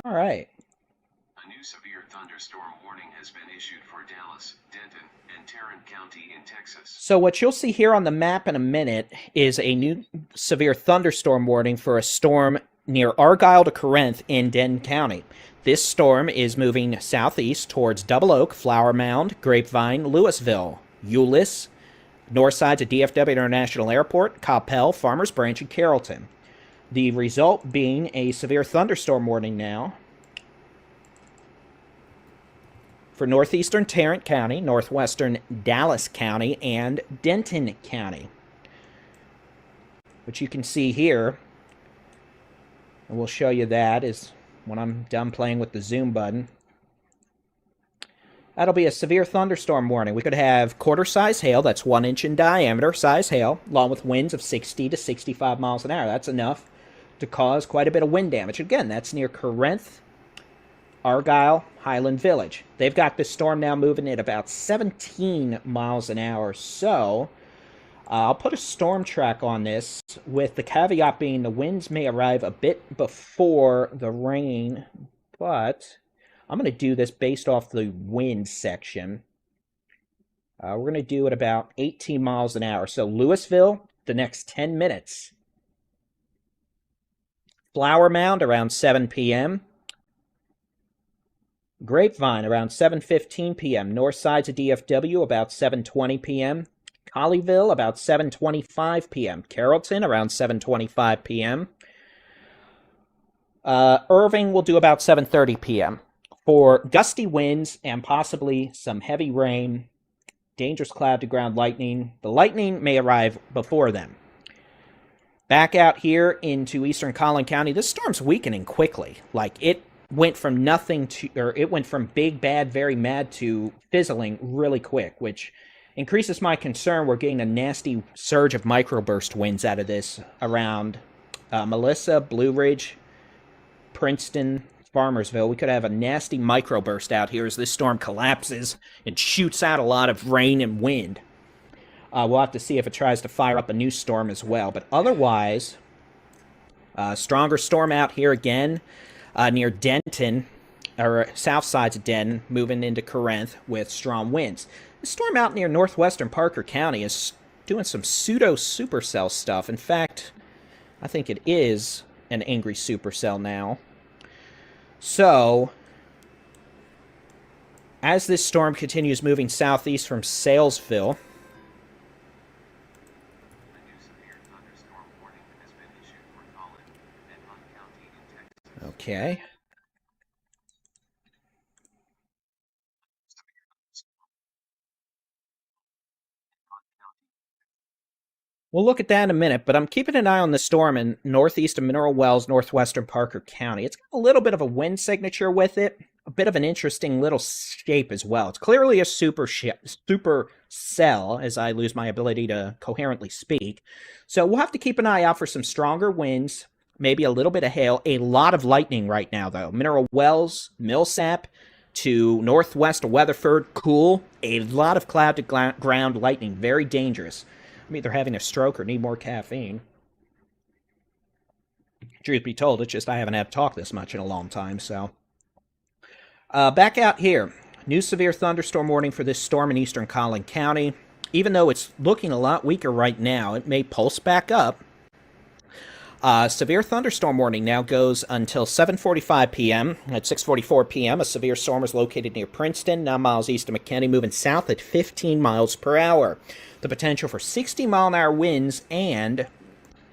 All right. A new severe thunderstorm warning has been issued for Dallas, Denton, and Tarrant County in Texas. So what you'll see here on the map in a minute is a new severe thunderstorm warning for a storm near Argyle to Corinth in Denton County. This storm is moving southeast towards Double Oak, Flower Mound, Grapevine, Louisville, Euless, north sides of DFW International Airport, Coppell, Farmers Branch, and Carrollton. The result being a severe thunderstorm warning now for northeastern Tarrant County, northwestern Dallas County, and Denton County, which you can see here. And we'll show you that is when I'm done playing with the zoom button. That'll be a severe thunderstorm warning. We could have quarter-size hail, that's 1 inch in diameter, size hail, along with winds of 60 to 65 miles an hour. That's enough to cause quite a bit of wind damage. Again, that's near Corinth, Argyle, Highland Village. They've got this storm now moving at about 17 miles an hour. So I'll put a storm track on this, with the caveat being the winds may arrive a bit before the rain, but I'm going to do this based off the wind section. We're going to do it about 18 miles an hour. So Louisville, the next 10 minutes. Flower Mound around 7 p.m. Grapevine around 7:15 p.m. North sides of DFW about 7:20 p.m. Colleyville about 7:25 p.m. Carrollton around 7:25 p.m. Irving will do about 7:30 p.m. For gusty winds and possibly some heavy rain, dangerous cloud to ground lightning. The lightning may arrive before then. Back out here into eastern Collin County, this storm's weakening quickly. Like, it went from nothing to, or it went from big, bad, very mad to fizzling really quick, which increases my concern. We're getting a nasty surge of microburst winds out of this around Melissa, Blue Ridge, Princeton, Farmersville. We could have a nasty microburst out here as this storm collapses and shoots out a lot of rain and wind. We'll have to see if it tries to fire up a new storm as well. But otherwise, stronger storm out here again near Denton, or south sides of Denton, moving into Corinth with strong winds. The storm out near northwestern Parker County is doing some pseudo supercell stuff. In fact, I think it is an angry supercell now. So, as this storm continues moving southeast from Salesville, okay. We'll look at that in a minute, but I'm keeping an eye on the storm in northeast of Mineral Wells, northwestern Parker County. It's got a little bit of a wind signature with it, a bit of an interesting little shape as well. It's clearly a super cell, as I lose my ability to coherently speak. So we'll have to keep an eye out for some stronger winds, maybe a little bit of hail, a lot of lightning right now, though. Mineral Wells, Millsap to northwest of Weatherford, cool. A lot of cloud to ground lightning, very dangerous. I'm either having a stroke or need more caffeine. Truth be told, it's just I haven't had to talk this much in a long time, so. Back out here. New severe thunderstorm warning for this storm in eastern Collin County. Even though it's looking a lot weaker right now, it may pulse back up. Severe thunderstorm warning now goes until 7:45 p.m. At 6:44 p.m., a severe storm is located near Princeton, 9 miles east of McKinney, moving south at 15 miles per hour. The potential for 60-mile-an-hour winds and,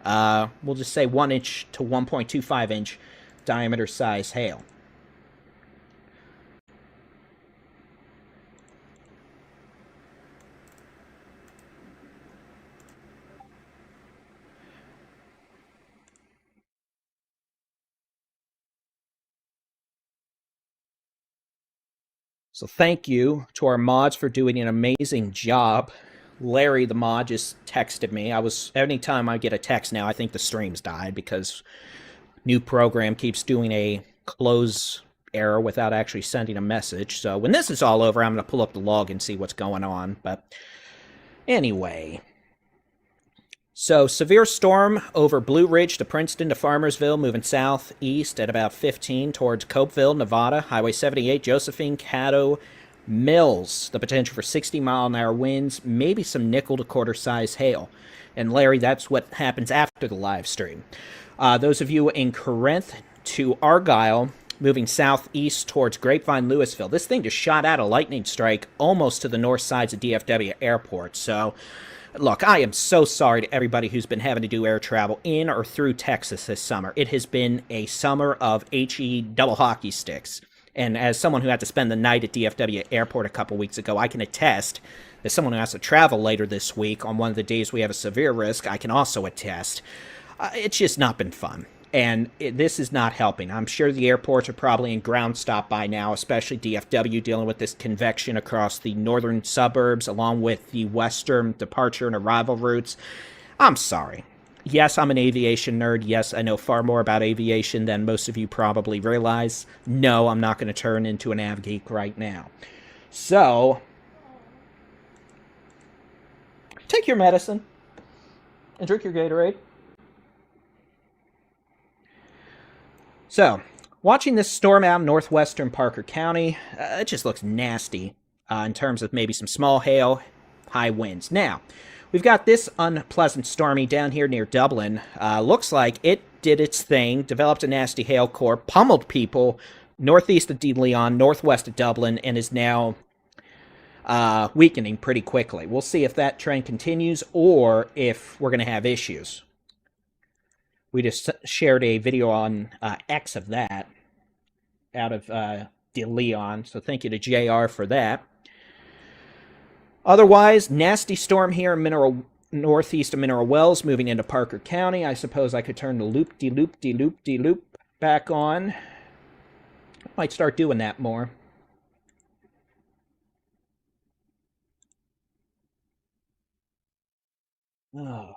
we'll just say 1 inch to 1.25 inch diameter size hail. So thank you to our mods for doing an amazing job. Larry, the mod, just texted me. Anytime I get a text now, I think the stream's died because new program keeps doing a close error without actually sending a message. So when this is all over, I'm going to pull up the log and see what's going on. But anyway. So severe storm over Blue Ridge to Princeton to Farmersville, moving southeast at about 15 towards Copeville, Nevada. Highway 78, Josephine, Caddo, Mills. The potential for 60-mile-an-hour winds, maybe some nickel to quarter-size hail. And Larry, that's what happens after the live stream. Those of you in Corinth to Argyle, moving southeast towards Grapevine, Louisville. This thing just shot out a lightning strike almost to the north sides of DFW Airport. So, look, I am so sorry to everybody who's been having to do air travel in or through Texas this summer. It has been a summer of HE double hockey sticks. And as someone who had to spend the night at DFW Airport a couple weeks ago, I can attest, as someone who has to travel later this week on one of the days we have a severe risk, I can also attest. It's just not been fun. And this is not helping. I'm sure the airports are probably in ground stop by now, especially DFW, dealing with this convection across the northern suburbs, along with the western departure and arrival routes. I'm sorry. Yes, I'm an aviation nerd. Yes, I know far more about aviation than most of you probably realize. No, I'm not going to turn into an av geek right now. So, take your medicine and drink your Gatorade. So, watching this storm out in northwestern Parker County, it just looks nasty in terms of maybe some small hail, high winds. Now, we've got this unpleasant stormy down here near Dublin. Looks like it did its thing, developed a nasty hail core, pummeled people northeast of De Leon, northwest of Dublin, and is now weakening pretty quickly. We'll see if that trend continues or if we're going to have issues. We just shared a video on X of that out of De Leon, so thank you to JR for that. Otherwise, nasty storm here in northeast of Mineral Wells, moving into Parker County. I suppose I could turn the loop-de-loop back on. Might start doing that more. Oh.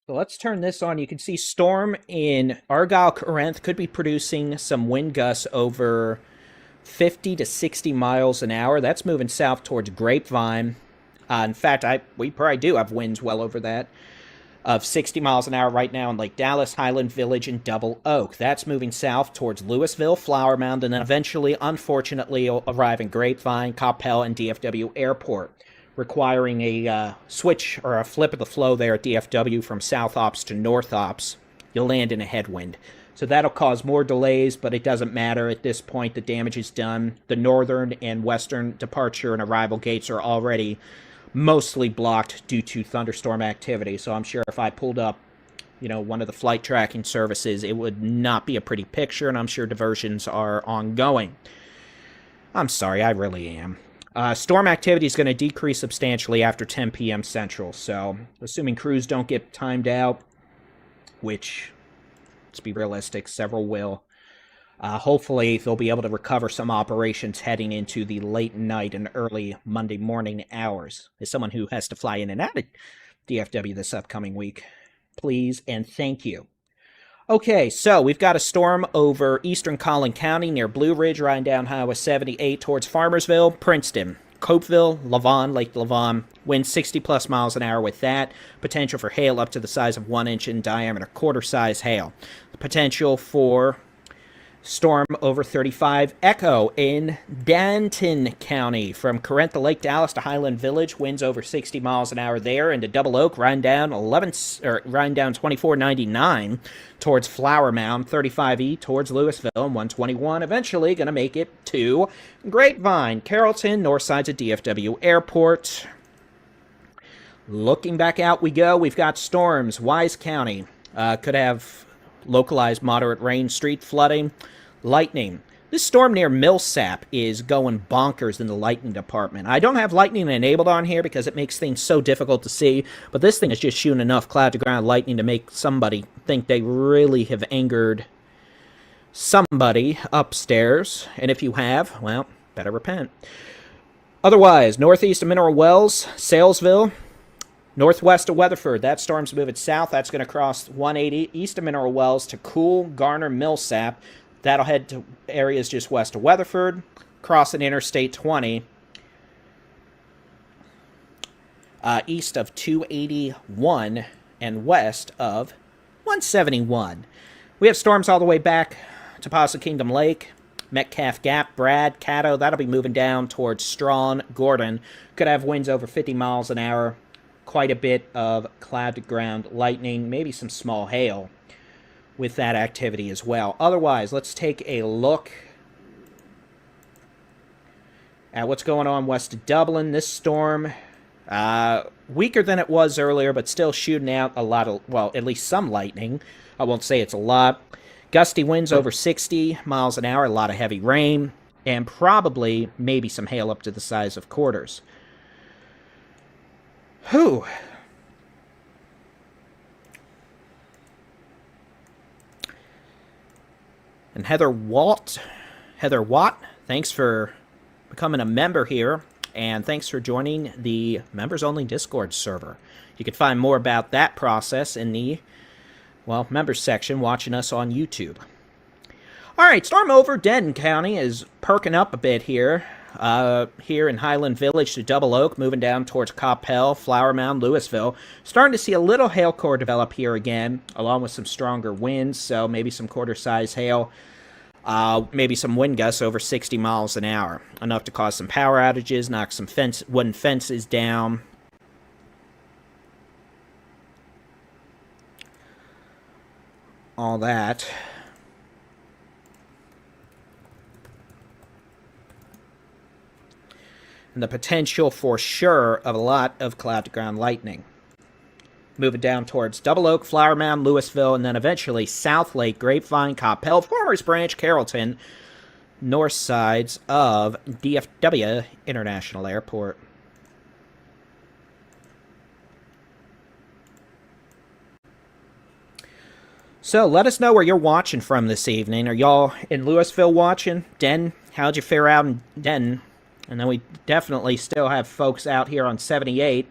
So let's turn this on. You can see storm in Argyll, Corinth could be producing some wind gusts over 50 to 60 miles an hour. That's moving south towards Grapevine. In fact, we probably do have winds well over that of 60 miles an hour right now in Lake Dallas, Highland Village, and Double Oak. That's moving south towards Louisville, Flower Mound, and then eventually, unfortunately, arrive in Grapevine, Coppell, and DFW Airport, requiring a switch or a flip of the flow there at DFW from south ops to north ops. You'll land in a headwind. So that'll cause more delays, but it doesn't matter at this point. The damage is done. The northern and western departure and arrival gates are already mostly blocked due to thunderstorm activity. So I'm sure if I pulled up, one of the flight tracking services, it would not be a pretty picture, and I'm sure diversions are ongoing. I'm sorry, I really am. Storm activity is going to decrease substantially after 10 p.m. Central, so assuming crews don't get timed out, which, let's be realistic, several will, hopefully they'll be able to recover some operations heading into the late night and early Monday morning hours. As someone who has to fly in and out of DFW this upcoming week, please and thank you. Okay, so we've got a storm over eastern Collin County near Blue Ridge, riding down Highway 78 towards Farmersville, Princeton, Copeville, Lavon, Lake Lavon. Wind 60-plus miles an hour with that. Potential for hail up to the size of 1 inch in diameter, quarter-size hail. The potential for storm over 35 Echo in Danton County from Corinth to Lake Dallas to Highland Village. Winds over 60 miles an hour there. Into Double Oak, riding down 2499 towards Flower Mound, 35E towards Louisville, and 121. Eventually going to make it to Grapevine, Carrollton, north sides of DFW Airport. Looking back out we go. We've got storms. Wise County could have localized moderate rain, street flooding, lightning. This storm near Millsap is going bonkers in the lightning department. I don't have lightning enabled on here because it makes things so difficult to see, but this thing is just shooting enough cloud-to-ground lightning to make somebody think they really have angered somebody upstairs. And if you have, well, better repent. Otherwise, northeast of Mineral Wells, Salesville, northwest of Weatherford, that storm's moving south. That's going to cross 180 east of Mineral Wells to Cool, Garner, Millsap. That'll head to areas just west of Weatherford, crossing Interstate 20, east of 281 and west of 171. We have storms all the way back to Possum Kingdom Lake, Metcalf Gap, Brad, Caddo. That'll be moving down towards Strawn, Gordon. Could have winds over 50 miles an hour. Quite a bit of cloud-to-ground lightning, maybe some small hail with that activity as well. Otherwise, let's take a look at what's going on west of Dublin. This storm, weaker than it was earlier, but still shooting out a lot of, well, at least some lightning. I won't say it's a lot. Gusty winds over 60 miles an hour, a lot of heavy rain, and probably maybe some hail up to the size of quarters. Whew. And Heather Watt, thanks for becoming a member here, and thanks for joining the members-only Discord server. You can find more about that process in the, well, members section watching us on YouTube. All right, storm over Denton County is perking up a bit here. Here in Highland Village to Double Oak, moving down towards Coppell, Flower Mound, Louisville. Starting to see a little hail core develop here again, along with some stronger winds, so maybe some quarter-size hail. Maybe some wind gusts over 60 miles an hour. Enough to cause some power outages, knock some wooden fences down. All that. And the potential for sure of a lot of cloud-to-ground lightning. Moving down towards Double Oak, Flower Mound, Louisville, and then eventually South Lake, Grapevine, Coppell, Farmers Branch, Carrollton, north sides of DFW International Airport. So let us know where you're watching from this evening. Are y'all in Louisville watching? Denton, how'd you fare out in Denton? And then we definitely still have folks out here on 78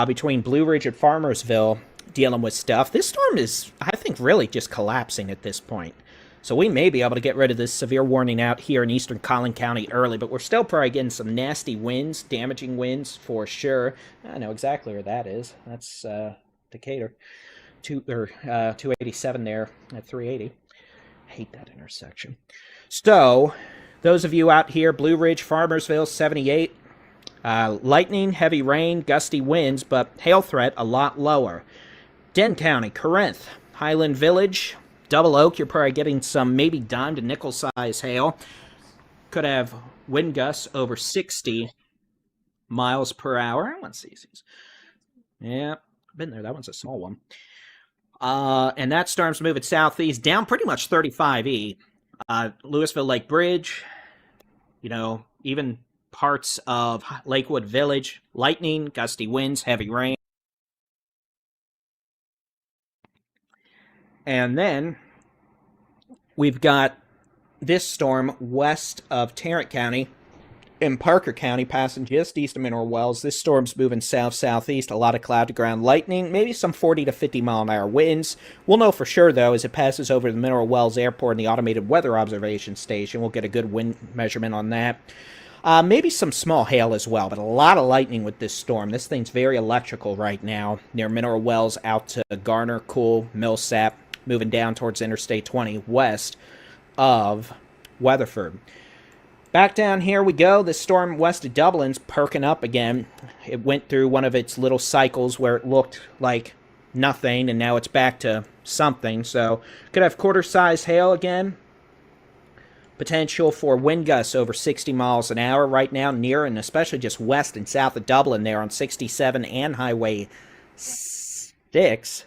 between Blue Ridge and Farmersville dealing with stuff. This storm is, I think, really just collapsing at this point. So we may be able to get rid of this severe warning out here in eastern Collin County early, but we're still probably getting some nasty winds, damaging winds for sure. I know exactly where that is. That's Decatur. 287 there at 380. I hate that intersection. So, those of you out here, Blue Ridge, Farmersville, 78, lightning, heavy rain, gusty winds, but hail threat a lot lower. Denton County, Corinth, Highland Village, Double Oak, you're probably getting some maybe dime to nickel size hail. Could have wind gusts over 60 miles per hour. I want to see these. Yeah, been there. That one's a small one. And that storm's moving southeast down pretty much 35E. Louisville Lake Bridge, you know, even parts of Lakewood Village, lightning, gusty winds, heavy rain. And then we've got this storm west of Tarrant County in Parker County, passing just east of Mineral Wells. This storm's moving south-southeast, a lot of cloud-to-ground lightning, maybe some 40 to 50 mile-an-hour winds. We'll know for sure, though, as it passes over the Mineral Wells Airport and the Automated Weather Observation Station. We'll get a good wind measurement on that. Maybe some small hail as well, but a lot of lightning with this storm. This thing's very electrical right now, near Mineral Wells out to Garner, Cool, Millsap, moving down towards Interstate 20 west of Weatherford. Back down here we go. This storm west of Dublin's perking up again. It went through one of its little cycles where it looked like nothing, and now it's back to something. So could have quarter-size hail again. Potential for wind gusts over 60 miles an hour right now, near and especially just west and south of Dublin there on 67 and Highway 6.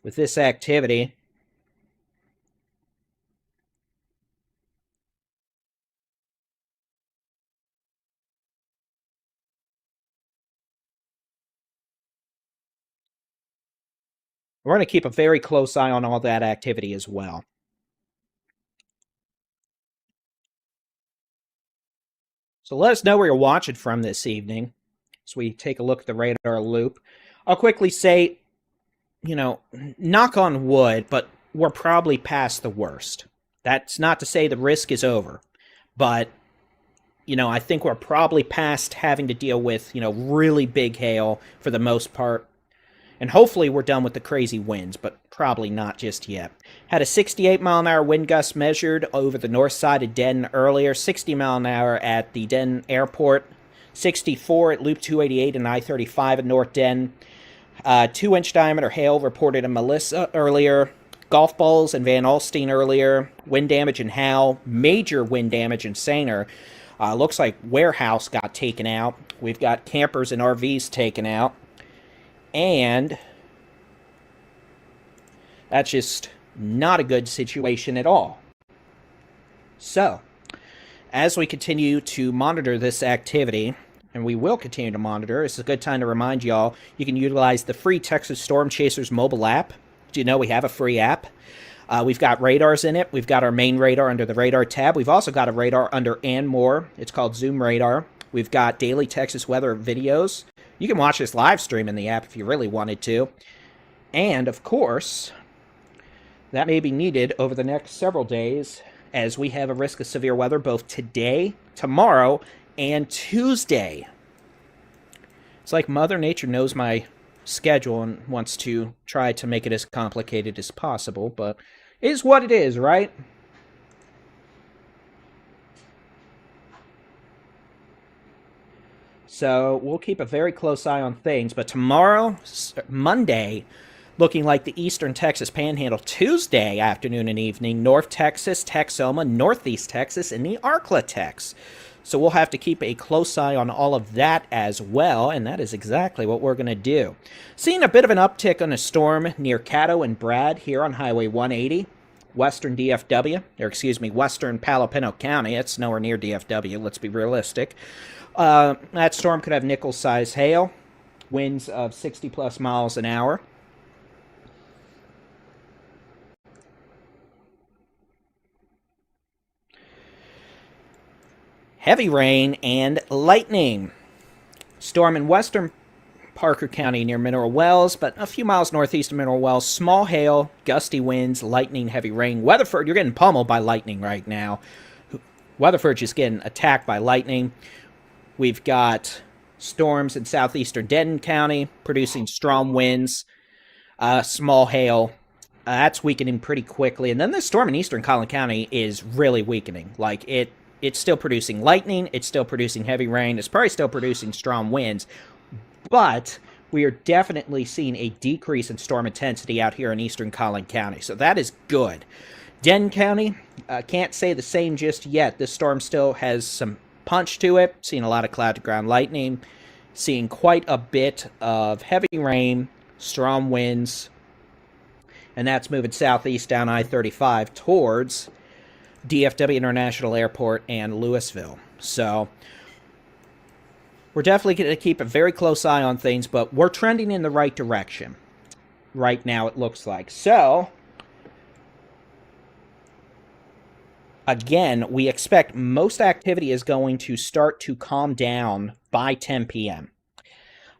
With this activity, we're going to keep a very close eye on all that activity as well. So let us know where you're watching from this evening as we take a look at the radar loop. I'll quickly say, you know, knock on wood, but we're probably past the worst. That's not to say the risk is over, but, you know, I think we're probably past having to deal with, you know, really big hail for the most part. And hopefully we're done with the crazy winds, but probably not just yet. Had a 68 mile an hour wind gust measured over the north side of Denton earlier, 60 mile an hour at the Denton Airport, 64 at Loop 288 and I-35 at North Denton. 2-inch diameter hail reported in Melissa earlier. Golf balls in Van Alstyne earlier. Wind damage in Howe. Major wind damage in Saner. Looks like warehouse got taken out. We've got campers and RVs taken out. And that's just not a good situation at all. So, as we continue to monitor this activity, and we will continue to monitor, it's a good time to remind y'all, you can utilize the free Texas Storm Chasers mobile app. Do you know we have a free app? We've got radars in it. We've got our main radar under the radar tab. We've also got a radar under and more. It's called Zoom Radar. We've got daily Texas weather videos. You can watch this live stream in the app if you really wanted to. And, of course, that may be needed over the next several days as we have a risk of severe weather both today, tomorrow, and Tuesday. It's like Mother Nature knows my schedule and wants to try to make it as complicated as possible, but it is what it is, right? So we'll keep a very close eye on things, but tomorrow, Monday, looking like the eastern Texas Panhandle. Tuesday afternoon and evening, North Texas, Texoma, Northeast Texas, and the Arklatex. So we'll have to keep a close eye on all of that as well, and that is exactly what we're going to do. Seeing a bit of an uptick on a storm near Caddo and Brad here on Highway 180, western DFW, or excuse me, western Palo Pinto County. It's nowhere near DFW, let's be realistic. That storm could have nickel-sized hail, winds of 60-plus miles an hour. Heavy rain and lightning. Storm in western Parker County near Mineral Wells, but a few miles northeast of Mineral Wells. Small hail, gusty winds, lightning, heavy rain. Weatherford, you're getting pummeled by lightning right now. Weatherford's just getting attacked by lightning. We've got storms in southeastern Denton County producing strong winds, small hail. That's weakening pretty quickly. And then the storm in eastern Collin County is really weakening. Like, it's still producing lightning. It's still producing heavy rain. It's probably still producing strong winds. But we are definitely seeing a decrease in storm intensity out here in eastern Collin County. So that is good. Denton County, can't say the same just yet. This storm still has some punch to it. Seeing a lot of cloud-to-ground lightning. Seeing quite a bit of heavy rain, strong winds. And that's moving southeast down I-35 towards DFW International Airport and Louisville. So we're definitely going to keep a very close eye on things, but we're trending in the right direction right now, it looks like. So again, we expect most activity is going to start to calm down by 10 p.m.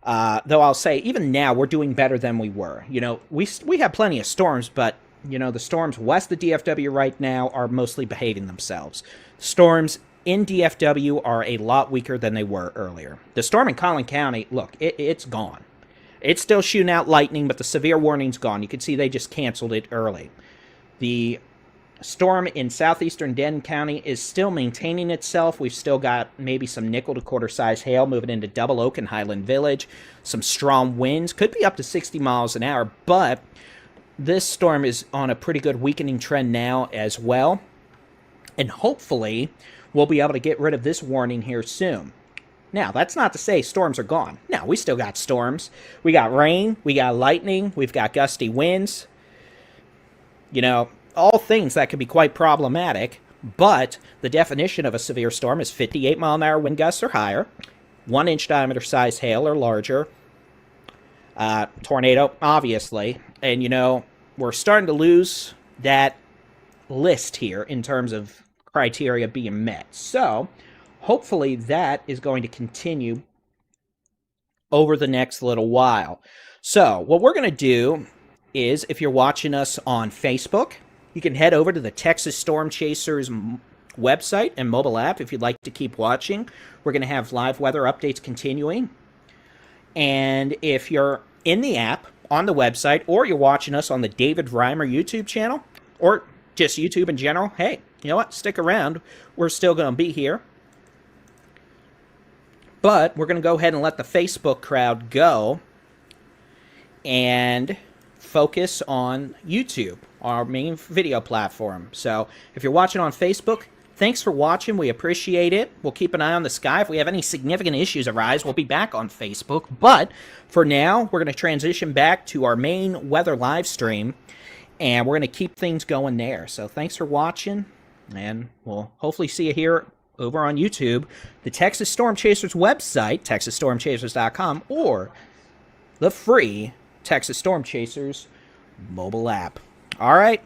Though I'll say, even now, we're doing better than we were. You know, we have plenty of storms, but you know, the storms west of DFW right now are mostly behaving themselves. Storms in DFW are a lot weaker than they were earlier. The storm in Collin County, look, it's gone. It's still shooting out lightning, but the severe warning's gone. You can see they just canceled it early. The storm in southeastern Denton County is still maintaining itself. We've still got maybe some nickel to quarter size hail moving into Double Oak and Highland Village. Some strong winds, could be up to 60 miles an hour, but this storm is on a pretty good weakening trend now as well. And hopefully, we'll be able to get rid of this warning here soon. Now, that's not to say storms are gone. No, we still got storms. We got rain, we got lightning, we've got gusty winds. You know, all things that could be quite problematic. But the definition of a severe storm is 58-mile-an-hour wind gusts or higher, 1-inch diameter size hail or larger, tornado, obviously. And, you know, we're starting to lose that list here in terms of criteria being met. So, hopefully that is going to continue over the next little while. So, what we're going to do is, if you're watching us on Facebook, you can head over to the Texas Storm Chasers website and mobile app if you'd like to keep watching. We're going to have live weather updates continuing. And if you're in the app, on the website, or you're watching us on the David Reimer YouTube channel, or just YouTube in general, hey, you know what? Stick around. We're still going to be here. But we're going to go ahead and let the Facebook crowd go and focus on YouTube, our main video platform. So if you're watching on Facebook, thanks for watching. We appreciate it. We'll keep an eye on the sky. If we have any significant issues arise, we'll be back on Facebook. But for now, we're going to transition back to our main weather live stream, and we're going to keep things going there. So thanks for watching, and we'll hopefully see you here over on YouTube, the Texas Storm Chasers website, texasstormchasers.com, or the free Texas Storm Chasers mobile app. All right.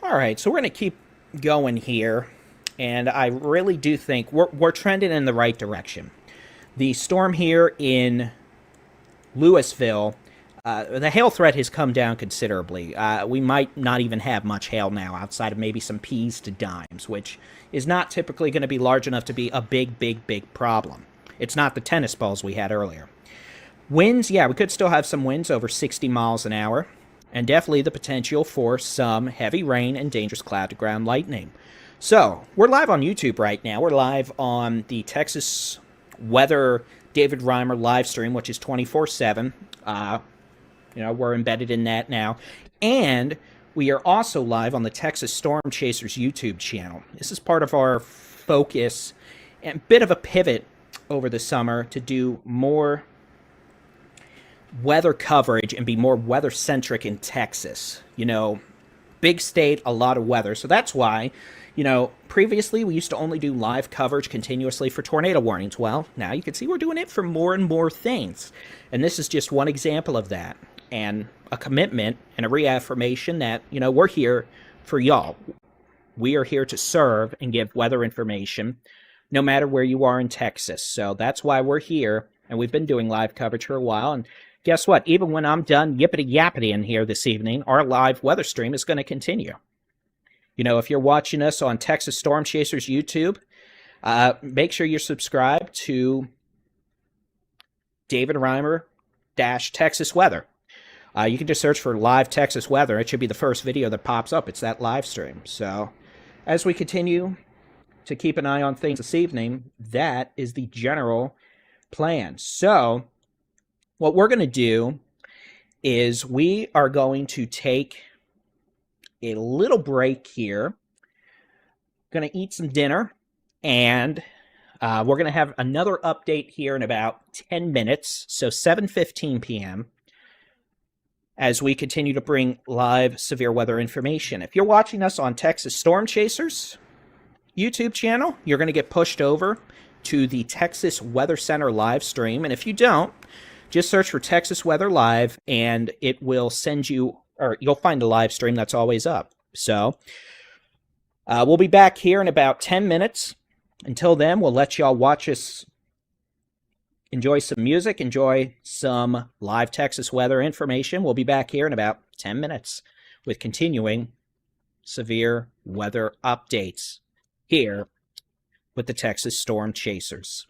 All right, so we're going to keep going here, and I really do think we're trending in the right direction. The storm here in Louisville the hail threat has come down considerably. We might not even have much hail now outside of maybe some peas to dimes, which is not typically going to be large enough to be a big problem. It's not the tennis balls we had earlier. Winds, yeah, we could still have some winds over 60 miles an hour, and definitely the potential for some heavy rain and dangerous cloud-to-ground lightning. So, we're live on YouTube right now. We're live on the Texas Weather David Reimer live stream, which is 24/7. We're embedded in that now. And we are also live on the Texas Storm Chasers YouTube channel. This is part of our focus and bit of a pivot over the summer to do more weather coverage and be more weather-centric in Texas. Big state, a lot of weather. So that's why, previously we used to only do live coverage continuously for tornado warnings. Well, now you can see we're doing it for more and more things. And this is just one example of that. And a commitment and a reaffirmation that, we're here for y'all. We are here to serve and give weather information no matter where you are in Texas. So that's why we're here. And we've been doing live coverage for a while. And guess what? Even when I'm done yippity-yappity in here this evening, our live weather stream is going to continue. If you're watching us on Texas Storm Chasers YouTube, make sure you're subscribed to David Reimer Texas Weather. You can just search for live Texas weather. It should be the first video that pops up. It's that live stream. So as we continue to keep an eye on things this evening, that is the general plan. So what we're going to do is we are going to take a little break here. Going to eat some dinner, and we're going to have another update here in about 10 minutes, so 7:15 p.m., as we continue to bring live severe weather information. If you're watching us on Texas Storm Chasers YouTube channel, you're going to get pushed over to the Texas Weather Center live stream. And if you don't, just search for Texas Weather Live, and it will send you, or you'll find a live stream that's always up. So we'll be back here in about 10 minutes. Until then, we'll let y'all watch us enjoy some music, enjoy some live Texas weather information. We'll be back here in about 10 minutes with continuing severe weather updates here with the Texas Storm Chasers.